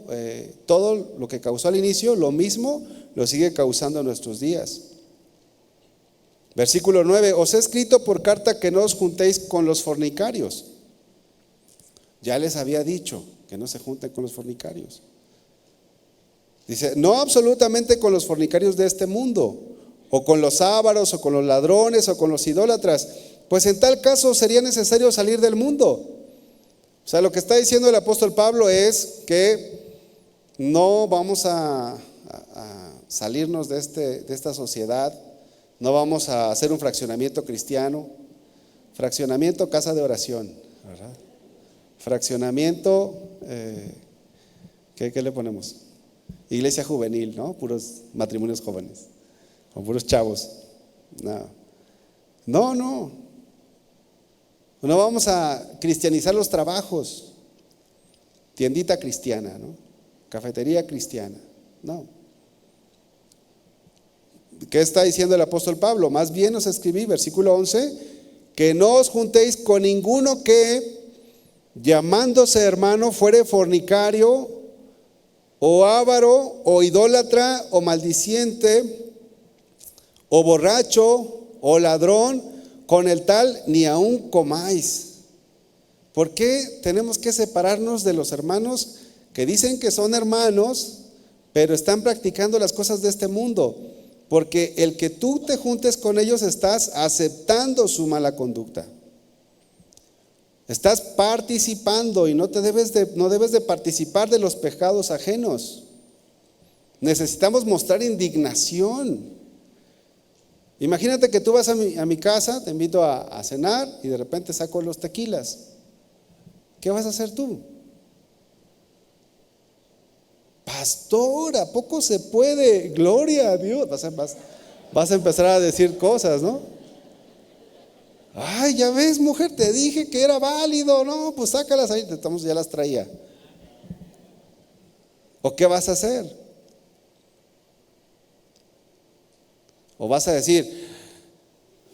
todo lo que causó al inicio, lo mismo lo sigue causando en nuestros días. Versículo 9, os he escrito por carta que no os juntéis con los fornicarios. Ya les había dicho que no se junten con los fornicarios. Dice, no absolutamente con los fornicarios de este mundo, o con los ávaros, o con los ladrones, o con los idólatras, pues en tal caso sería necesario salir del mundo. O sea, lo que está diciendo el apóstol Pablo es que no vamos a salirnos de esta sociedad, no vamos a hacer un fraccionamiento cristiano, fraccionamiento casa de oración, ¿verdad? Fraccionamiento, ¿qué le ponemos? Iglesia juvenil, ¿no? Puros matrimonios jóvenes, o puros chavos. No vamos a cristianizar los trabajos, tiendita cristiana, ¿no? Cafetería cristiana, no. ¿Qué está diciendo el apóstol Pablo? Más bien os escribí, versículo 11, que no os juntéis con ninguno que, llamándose hermano, fuere fornicario, o avaro, o idólatra, o maldiciente, o borracho, o ladrón, con el tal ni aun comáis. ¿Por qué tenemos que separarnos de los hermanos que dicen que son hermanos, pero están practicando las cosas de este mundo? Porque el que tú te juntes con ellos estás aceptando su mala conducta. Estás participando y no debes de participar de los pecados ajenos. Necesitamos mostrar indignación. Imagínate que tú vas a mi casa, te invito a cenar y de repente saco los tequilas. ¿Qué vas a hacer tú? Pastor, ¿a poco se puede? Gloria a Dios. Vas a empezar a decir cosas, ¿no? Ay, ya ves, mujer, te dije que era válido. No, pues sácalas ahí. Ya las traía. ¿O qué vas a hacer? O vas a decir,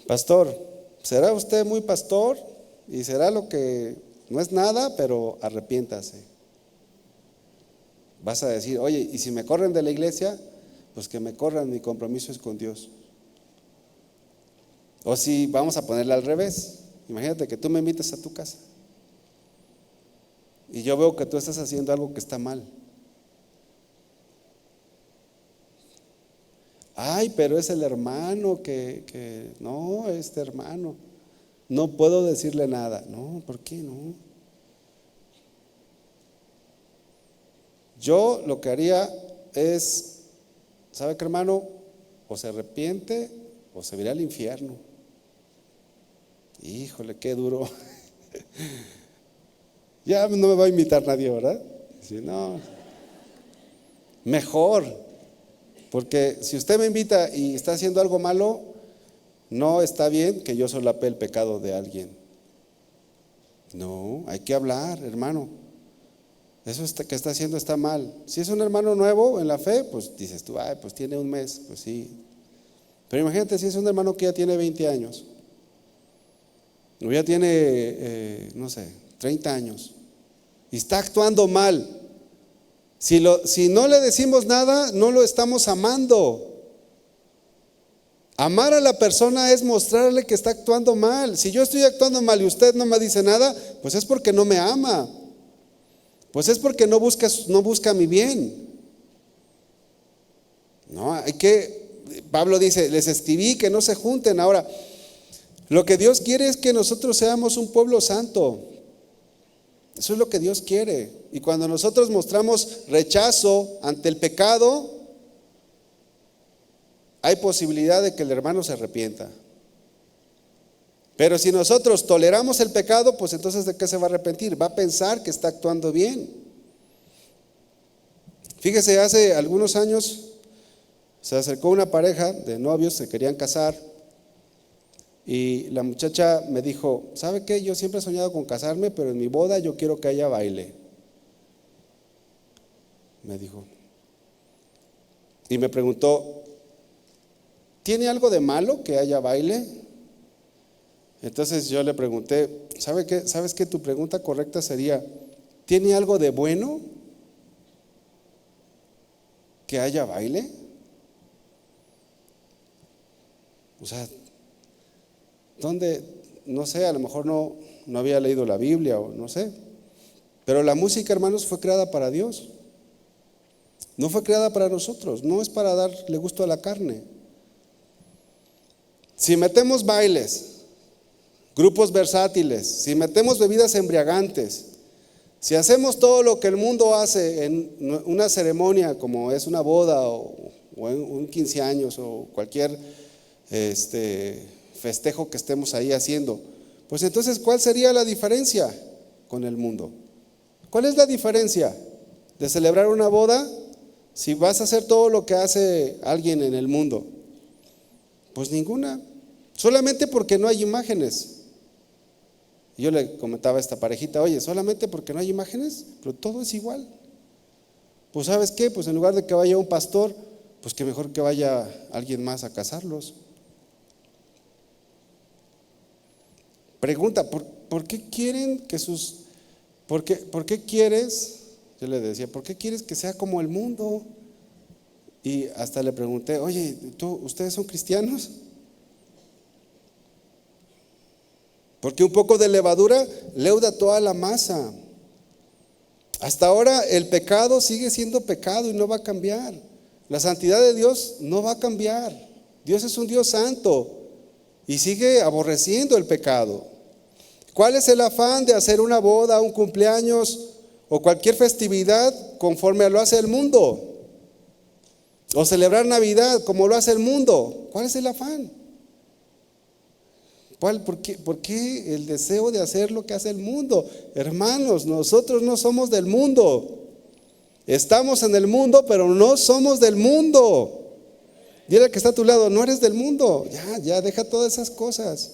pastor, ¿será usted muy pastor? Y será lo que no es nada, pero arrepiéntase. Vas a decir, oye, y si me corren de la iglesia, pues que me corran, mi compromiso es con Dios. O si vamos a ponerle al revés, imagínate que tú me invites a tu casa y yo veo que tú estás haciendo algo que está mal. Ay, pero es el hermano que no, este hermano, no puedo decirle nada. No, ¿por qué no? Yo lo que haría es, ¿sabe qué, hermano? O se arrepiente o se irá al infierno. Híjole, qué duro. Ya no me va a invitar nadie, ¿verdad? Si no, mejor. Porque si usted me invita y está haciendo algo malo, no está bien que yo solape el pecado de alguien. No, hay que hablar, hermano. Eso que está haciendo está mal. Si es un hermano nuevo en la fe, pues dices tú, ay, pues tiene un mes, pues sí. Pero imagínate si es un hermano que ya tiene 20 años, o ya tiene, no sé, 30 años, y está actuando mal. Si no le decimos nada, no lo estamos amando. Amar a la persona es mostrarle que está actuando mal. Si yo estoy actuando mal y usted no me dice nada, pues es porque no me ama. Pues es porque no busca mi bien. No, Pablo dice, les escribí que no se junten. Ahora, lo que Dios quiere es que nosotros seamos un pueblo santo. Eso es lo que Dios quiere. Y cuando nosotros mostramos rechazo ante el pecado, hay posibilidad de que el hermano se arrepienta. Pero si nosotros toleramos el pecado, pues entonces ¿de qué se va a arrepentir? Va a pensar que está actuando bien. Fíjese, hace algunos años se acercó una pareja de novios, se querían casar. Y la muchacha me dijo, ¿sabe qué? Yo siempre he soñado con casarme, pero en mi boda yo quiero que haya baile. Me dijo. Y me preguntó, ¿tiene algo de malo que haya baile? Entonces yo le pregunté, ¿sabes qué? Tu pregunta correcta sería, ¿tiene algo de bueno que haya baile? O sea, ¿dónde? No sé, a lo mejor no había leído la Biblia o no sé. Pero la música, hermanos, fue creada para Dios. No fue creada para nosotros, no es para darle gusto a la carne. Si metemos bailes, grupos versátiles, si metemos bebidas embriagantes, si hacemos todo lo que el mundo hace en una ceremonia como es una boda o en un 15 años o cualquier festejo que estemos ahí haciendo, pues entonces ¿cuál sería la diferencia con el mundo? ¿Cuál es la diferencia de celebrar una boda si vas a hacer todo lo que hace alguien en el mundo? Pues ninguna, solamente porque no hay imágenes. Yo le comentaba a esta parejita, oye, solamente porque no hay imágenes, pero todo es igual. Pues ¿sabes qué? Pues en lugar de que vaya un pastor, pues que mejor que vaya alguien más a casarlos. Pregunta, ¿por qué quieren que por qué quieres? Yo le decía, ¿por qué quieres que sea como el mundo? Y hasta le pregunté, oye, ¿ustedes son cristianos? Porque un poco de levadura leuda toda la masa. Hasta ahora el pecado sigue siendo pecado y no va a cambiar. La santidad de Dios no va a cambiar. Dios es un Dios santo y sigue aborreciendo el pecado. ¿Cuál es el afán de hacer una boda, un cumpleaños o cualquier festividad conforme lo hace el mundo? O celebrar Navidad como lo hace el mundo. ¿Cuál es el afán? ¿Por qué el deseo de hacer lo que hace el mundo? Hermanos, nosotros no somos del mundo. Estamos en el mundo, pero no somos del mundo. Dile al que está a tu lado, no eres del mundo. Ya, deja todas esas cosas.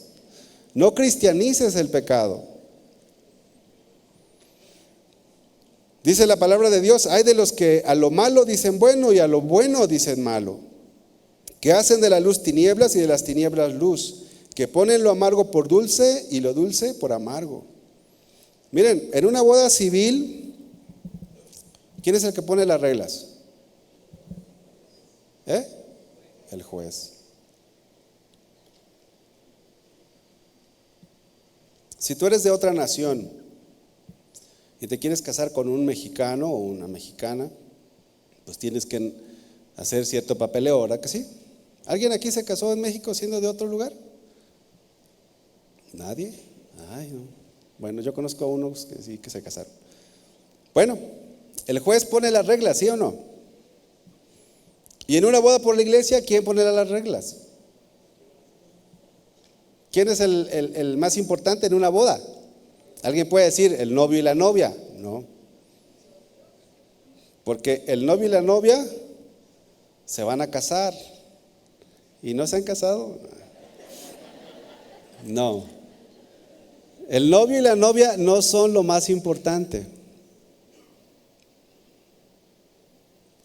No cristianices el pecado. Dice la palabra de Dios, hay de los que a lo malo dicen bueno y a lo bueno dicen malo, que hacen de la luz tinieblas y de las tinieblas luz, que ponen lo amargo por dulce y lo dulce por amargo. Miren, en una boda civil, ¿quién es el que pone las reglas? El juez. Si tú eres de otra nación y te quieres casar con un mexicano o una mexicana, pues tienes que hacer cierto papeleo, ¿verdad que sí? ¿Alguien aquí se casó en México siendo de otro lugar? ¿Nadie? Ay, no. Bueno, yo conozco a unos que sí que se casaron. Bueno, el juez pone las reglas, ¿sí o no? Y en una boda por la iglesia, ¿quién pone las reglas? ¿Quién es el más importante en una boda? ¿Alguien puede decir el novio y la novia? No. Porque el novio y la novia se van a casar. ¿Y no se han casado? No. El novio y la novia no son lo más importante.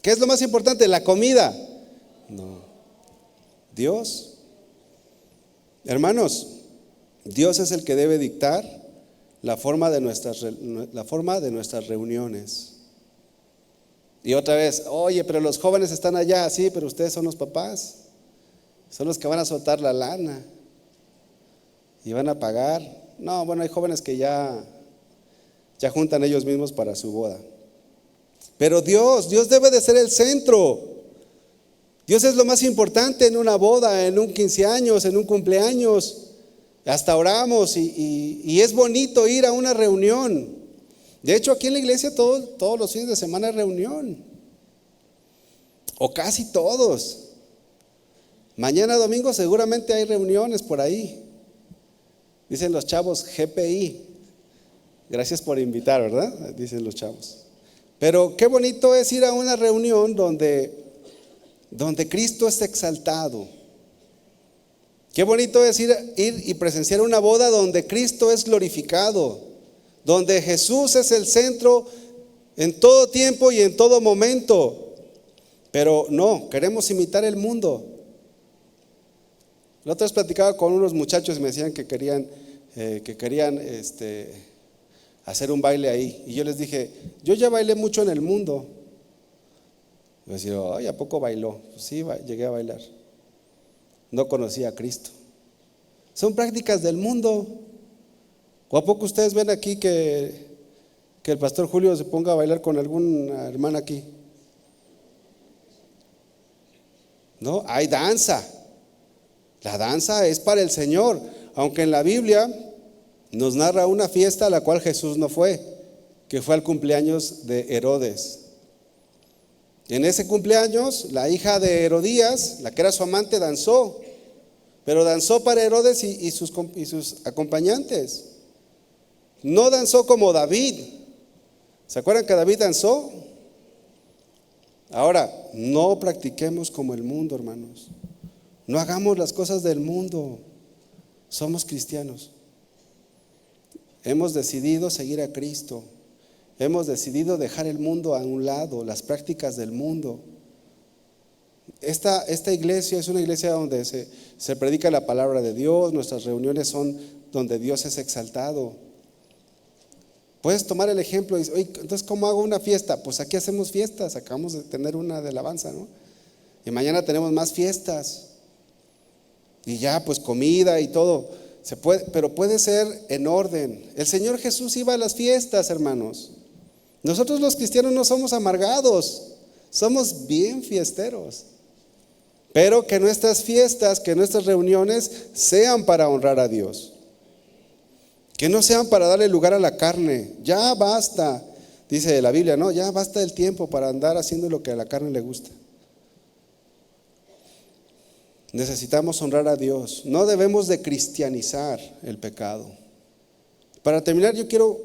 ¿Qué es lo más importante? ¿La comida? No. Dios. Hermanos, Dios es el que debe dictar la forma de nuestras reuniones. Y otra vez, oye, pero los jóvenes están allá, sí, pero ustedes son los papás. Son los que van a soltar la lana y van a pagar. No, bueno, hay jóvenes que ya juntan ellos mismos para su boda. Pero Dios debe de ser el centro. Dios es lo más importante en una boda, en un 15 años, en un cumpleaños. Hasta oramos y es bonito ir a una reunión. De hecho, aquí en la iglesia todos los fines de semana hay reunión. O casi todos. Mañana domingo seguramente hay reuniones por ahí. Dicen los chavos GPI. Gracias por invitar, ¿verdad? Dicen los chavos. Pero qué bonito es ir a una reunión donde Cristo es exaltado. Qué bonito es ir y presenciar una boda donde Cristo es glorificado, donde Jesús es el centro en todo tiempo y en todo momento. Pero no, queremos imitar el mundo. La otra vez platicaba con unos muchachos y me decían que querían hacer un baile ahí. Y yo les dije, yo ya bailé mucho en el mundo. Y me decían, ay, ¿a poco bailó? Pues sí, llegué a bailar. No conocía a Cristo. Son prácticas del mundo. ¿O a poco ustedes ven aquí que el pastor Julio se ponga a bailar con alguna hermana aquí? No, hay danza. La danza es para el Señor, aunque en la Biblia nos narra una fiesta a la cual Jesús no fue, que fue al cumpleaños de Herodes. En ese cumpleaños, la hija de Herodías, la que era su amante, danzó, pero danzó para Herodes y sus acompañantes. No danzó como David. ¿Se acuerdan que David danzó? Ahora, no practiquemos como el mundo, hermanos. No hagamos las cosas del mundo. Somos cristianos. Hemos decidido seguir a Cristo. Hemos decidido dejar el mundo a un lado, las prácticas del mundo. Esta iglesia es una iglesia donde se predica la palabra de Dios. Nuestras reuniones son donde Dios es exaltado. Puedes tomar el ejemplo y decir, oye, entonces ¿cómo hago una fiesta? Pues aquí hacemos fiestas, acabamos de tener una de alabanza, ¿no? Y mañana tenemos más fiestas. Y ya pues comida y todo. Pero puede ser en orden. El Señor Jesús iba a las fiestas, hermanos. Nosotros los cristianos no somos amargados, somos bien fiesteros. Pero que nuestras fiestas, que nuestras reuniones sean para honrar a Dios. Que no sean para darle lugar a la carne. Ya basta, dice la Biblia, ¿no? Ya basta el tiempo para andar haciendo lo que a la carne le gusta. Necesitamos honrar a Dios. No debemos de cristianizar el pecado. Para terminar, yo quiero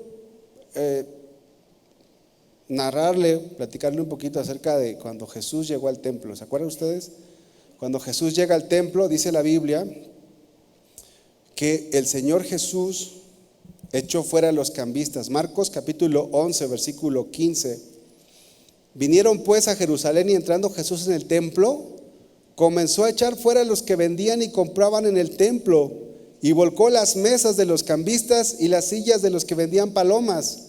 platicarle un poquito acerca de cuando Jesús llegó al templo. ¿Se acuerdan ustedes? Cuando Jesús llega al templo, dice la Biblia que el Señor Jesús echó fuera a los cambistas. Marcos capítulo 11, versículo 15. Vinieron pues a Jerusalén y entrando Jesús en el templo, comenzó a echar fuera a los que vendían y compraban en el templo y volcó las mesas de los cambistas y las sillas de los que vendían palomas.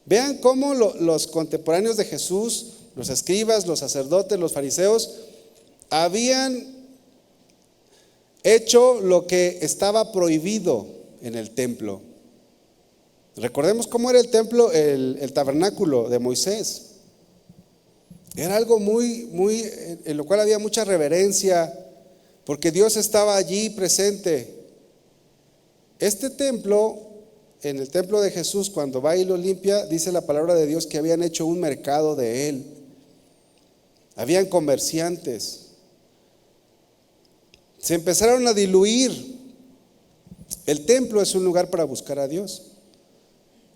Vean cómo los contemporáneos de Jesús, los escribas, los sacerdotes, los fariseos, habían hecho lo que estaba prohibido en el templo. Recordemos cómo era el templo, el tabernáculo de Moisés. Era algo muy, en lo cual había mucha reverencia, porque Dios estaba allí presente. Este templo, en el templo de Jesús, cuando va y lo limpia, dice la palabra de Dios que habían hecho un mercado de él. Habían comerciantes. Se empezaron a diluir. El templo es un lugar para buscar a Dios.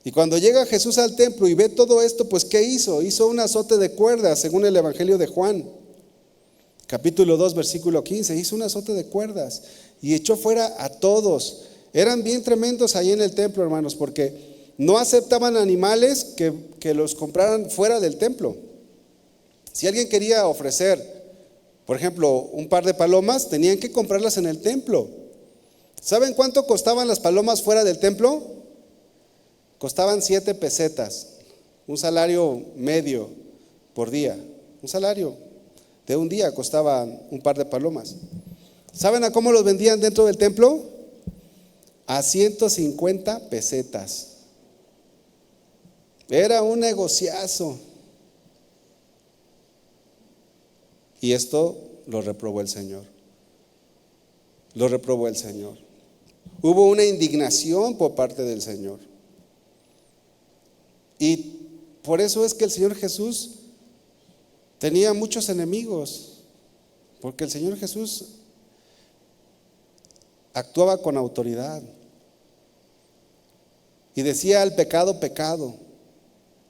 Y cuando llega Jesús al templo y ve todo esto, pues ¿qué hizo? Hizo un azote de cuerdas, según el Evangelio de Juan, capítulo 2, versículo 15. Hizo un azote de cuerdas y echó fuera a todos. Eran bien tremendos ahí en el templo, hermanos, porque no aceptaban animales que los compraran fuera del templo. Si alguien quería ofrecer, por ejemplo, un par de palomas, tenían que comprarlas en el templo. ¿Saben cuánto costaban las palomas fuera del templo? Costaban 7 pesetas, un salario medio por día. Un salario de un día costaban un par de palomas. ¿Saben a cómo los vendían dentro del templo? A 150 pesetas. Era un negociazo. Y esto lo reprobó el Señor. Lo reprobó el Señor. Hubo una indignación por parte del Señor. Y por eso es que el Señor Jesús tenía muchos enemigos, porque el Señor Jesús actuaba con autoridad y decía al pecado, pecado.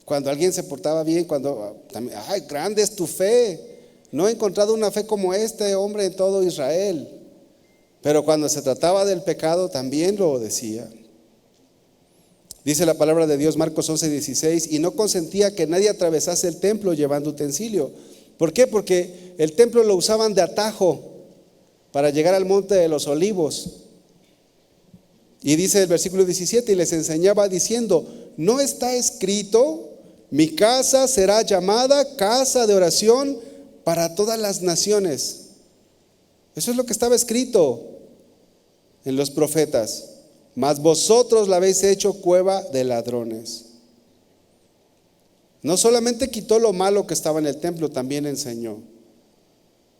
Cuando alguien se portaba bien, cuando ay, grande es tu fe, no he encontrado una fe como este hombre en todo Israel. Pero cuando se trataba del pecado también lo decía. Dice la palabra de Dios, Marcos 11, 16, y no consentía que nadie atravesase el templo llevando utensilio. ¿Por qué? Porque el templo lo usaban de atajo para llegar al monte de los olivos. Y dice el versículo 17, y les enseñaba diciendo, ¿no está escrito, mi casa será llamada casa de oración para todas las naciones? Eso es lo que estaba escrito en los profetas. Mas vosotros la habéis hecho cueva de ladrones. No solamente quitó lo malo que estaba en el templo, también enseñó.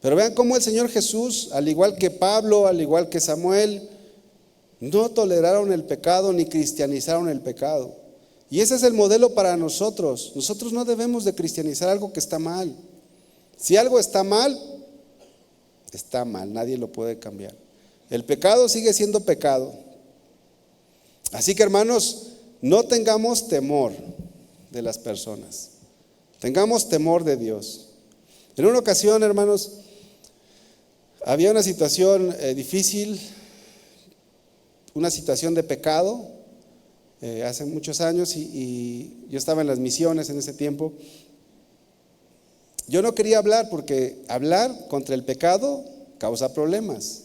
Pero vean cómo el Señor Jesús, al igual que Pablo, al igual que Samuel, no toleraron el pecado ni cristianizaron el pecado. Y ese es el modelo para nosotros. Nosotros no debemos de cristianizar algo que está mal. Si algo está mal, nadie lo puede cambiar. El pecado sigue siendo pecado. Así que, hermanos, no tengamos temor de las personas, tengamos temor de Dios. En una ocasión, hermanos, había una situación difícil, una situación de pecado, hace muchos años, y yo estaba en las misiones en ese tiempo. Yo no quería hablar porque hablar contra el pecado causa problemas,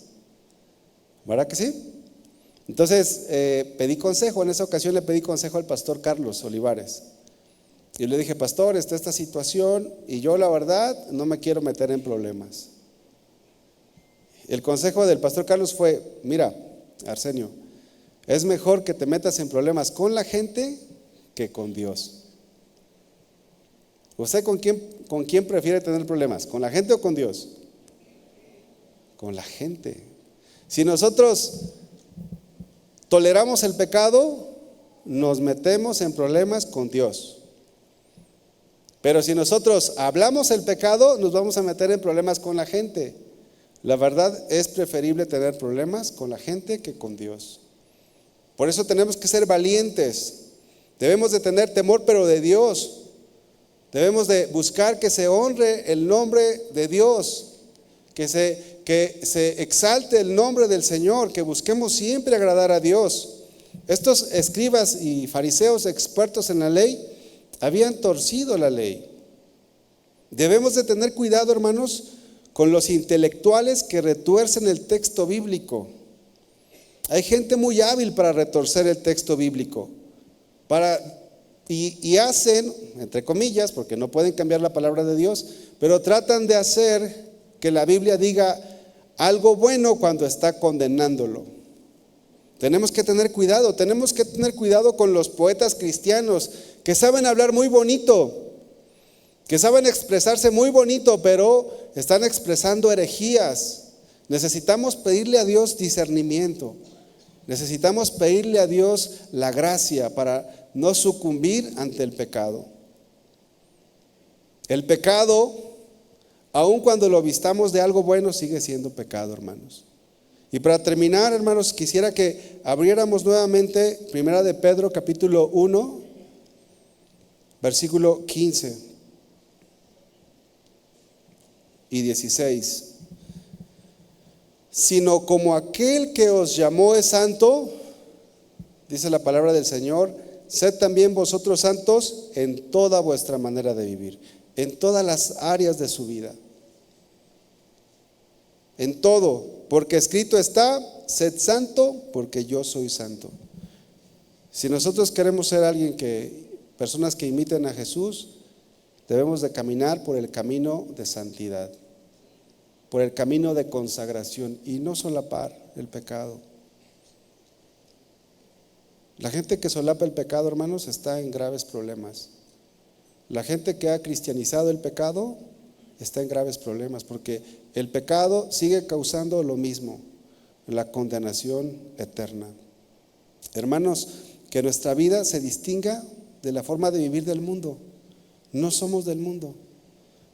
¿verdad que sí? Entonces pedí consejo. En esa ocasión le pedí consejo al pastor Carlos Olivares. Y le dije, pastor, está esta situación y yo la verdad no me quiero meter en problemas. El consejo del pastor Carlos fue, mira, Arsenio, es mejor que te metas en problemas con la gente que con Dios. ¿Usted con quién prefiere tener problemas? ¿Con la gente o con Dios? Con la gente. Si nosotros toleramos el pecado, nos metemos en problemas con Dios. Pero si nosotros hablamos el pecado, nos vamos a meter en problemas con la gente. La verdad es preferible tener problemas con la gente que con Dios. Por eso tenemos que ser valientes. Debemos de tener temor, pero de Dios. Debemos de buscar que se honre el nombre de Dios, que se exalte el nombre del Señor, que busquemos siempre agradar a Dios. Estos escribas y fariseos expertos en la ley habían torcido la ley. Debemos de tener cuidado, hermanos, con los intelectuales que retuercen el texto bíblico. Hay gente muy hábil para retorcer el texto bíblico, y hacen, entre comillas, porque no pueden cambiar la palabra de Dios, pero tratan de hacer que la Biblia diga algo bueno cuando está condenándolo. Tenemos que tener cuidado con los poetas cristianos que saben hablar muy bonito, que saben expresarse muy bonito, pero están expresando herejías. Necesitamos pedirle a Dios discernimiento. Necesitamos pedirle a Dios la gracia para no sucumbir ante el pecado. El pecado, aun cuando lo vistamos de algo bueno, sigue siendo pecado, hermanos. Y para terminar, hermanos, quisiera que abriéramos nuevamente Primera de Pedro, capítulo 1, versículo 15 y 16. Sino como aquel que os llamó es santo, dice la palabra del Señor, sed también vosotros santos en toda vuestra manera de vivir, en todas las áreas de su vida, en todo, porque escrito está, sed santo porque yo soy santo. Si nosotros queremos ser personas que imiten a Jesús, debemos de caminar por el camino de santidad, por el camino de consagración y no solapar el pecado. La gente que solapa el pecado, hermanos, está en graves problemas. La gente que ha cristianizado el pecado está en graves problemas, porque el pecado sigue causando lo mismo, la condenación eterna. Hermanos, que nuestra vida se distinga de la forma de vivir del mundo. No somos del mundo.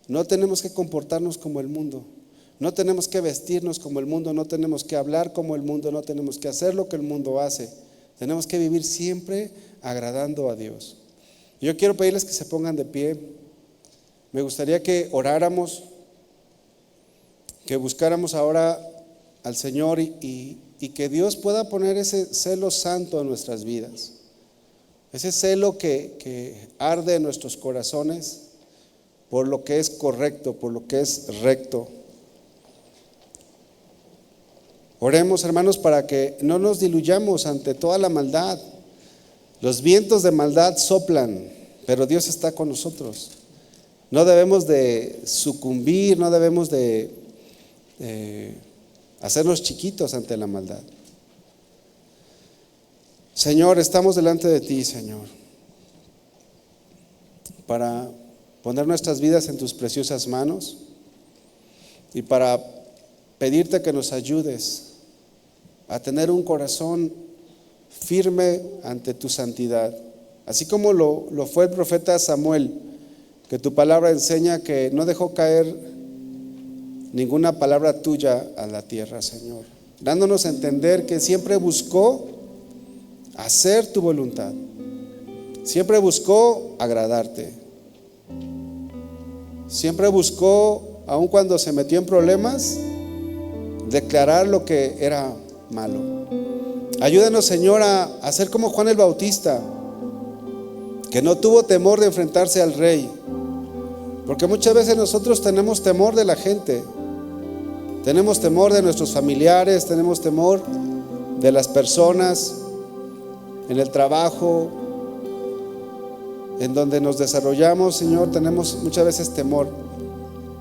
No tenemos que comportarnos como el mundo. No tenemos que vestirnos como el mundo, no tenemos que hablar como el mundo, no tenemos que hacer lo que el mundo hace. Tenemos que vivir siempre agradando a Dios. Yo quiero pedirles que se pongan de pie. Me gustaría que oráramos, que buscáramos ahora al Señor y que Dios pueda poner ese celo santo en nuestras vidas. Ese celo que arde en nuestros corazones por lo que es correcto, por lo que es recto. Oremos, hermanos, para que no nos diluyamos ante toda la maldad. Los vientos de maldad soplan, pero Dios está con nosotros. No debemos de sucumbir, no debemos de hacernos chiquitos ante la maldad. Señor, estamos delante de ti, Señor, para poner nuestras vidas en tus preciosas manos y para pedirte que nos ayudes a tener un corazón firme ante tu santidad, así como lo fue el profeta Samuel, que tu palabra enseña que no dejó caer ninguna palabra tuya a la tierra, Señor, dándonos a entender que siempre buscó hacer tu voluntad, siempre buscó agradarte, siempre buscó, aun cuando se metió en problemas, declarar lo que era malo. Ayúdanos, Señor, a ser como Juan el Bautista, que no tuvo temor de enfrentarse al rey, porque muchas veces nosotros tenemos temor de la gente, tenemos temor de nuestros familiares, tenemos temor de las personas en el trabajo, en donde nos desarrollamos, Señor, tenemos muchas veces temor.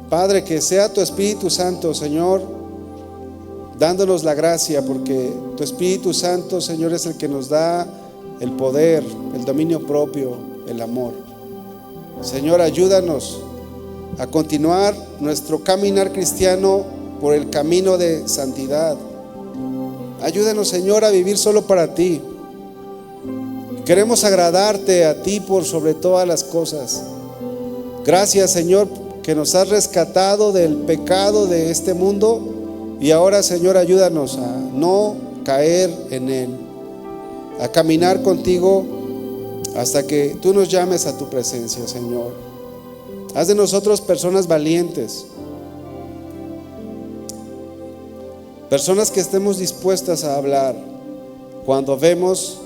Padre, que sea tu Espíritu Santo, Señor, dándonos la gracia, porque tu Espíritu Santo, Señor, es el que nos da el poder, el dominio propio, el amor. Señor, ayúdanos a continuar nuestro caminar cristiano por el camino de santidad. Ayúdanos, Señor, a vivir solo para ti. Queremos agradarte a ti por sobre todas las cosas. Gracias, Señor, que nos has rescatado del pecado de este mundo Y ahora, Señor, ayúdanos a no caer en él, a caminar contigo hasta que tú nos llames a tu presencia, Señor. Haz de nosotros personas valientes, personas que estemos dispuestas a hablar cuando vemos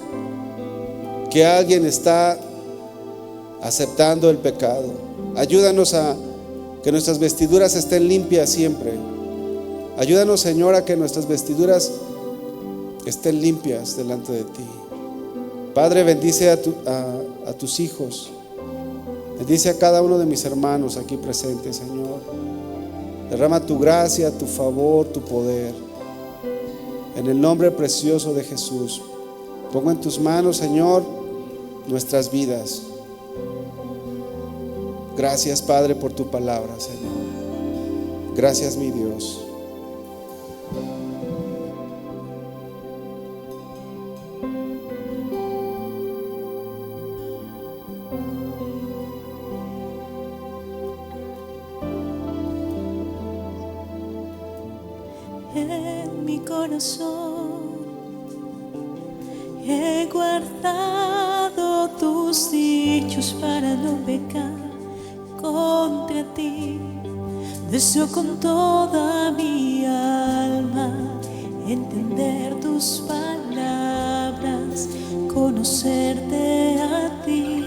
que alguien está aceptando el pecado. Ayúdanos a que nuestras vestiduras estén limpias siempre. Ayúdanos, Señor, a que nuestras vestiduras estén limpias delante de ti. Padre, bendice a tus hijos. Bendice a cada uno de mis hermanos aquí presentes, Señor. Derrama tu gracia, tu favor, tu poder. En el nombre precioso de Jesús, pongo en tus manos, Señor, nuestras vidas. Gracias, Padre, por tu palabra, Señor. Gracias, mi Dios. En mi corazón he guardado tus dichos para no pecar contra ti. Deseo con toda mi alma entender tus palabras, conocerte a ti.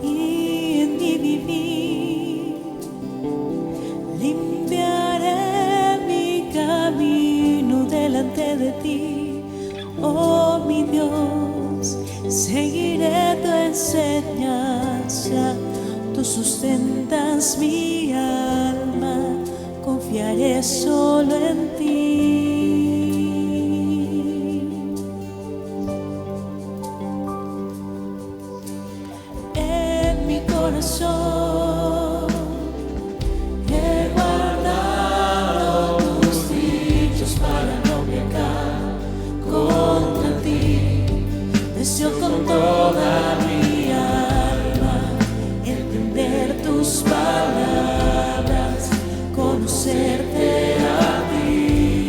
Y en mi vivir limpiaré mi camino delante de ti, oh mi Dios. Seguiré tu enseñanza, tú sustentas mi alma, confiaré solo en ti. En mi corazón he guardado tus dichos para no pecar contra ti. Deseo con toda mi alma entender tus palabras, conocerte a ti.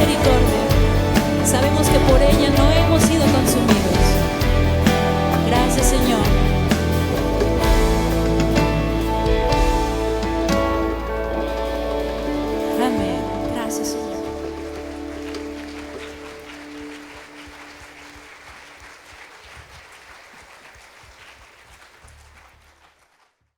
misericordia. Sabemos que por ella no hemos sido consumidos. Gracias, Señor.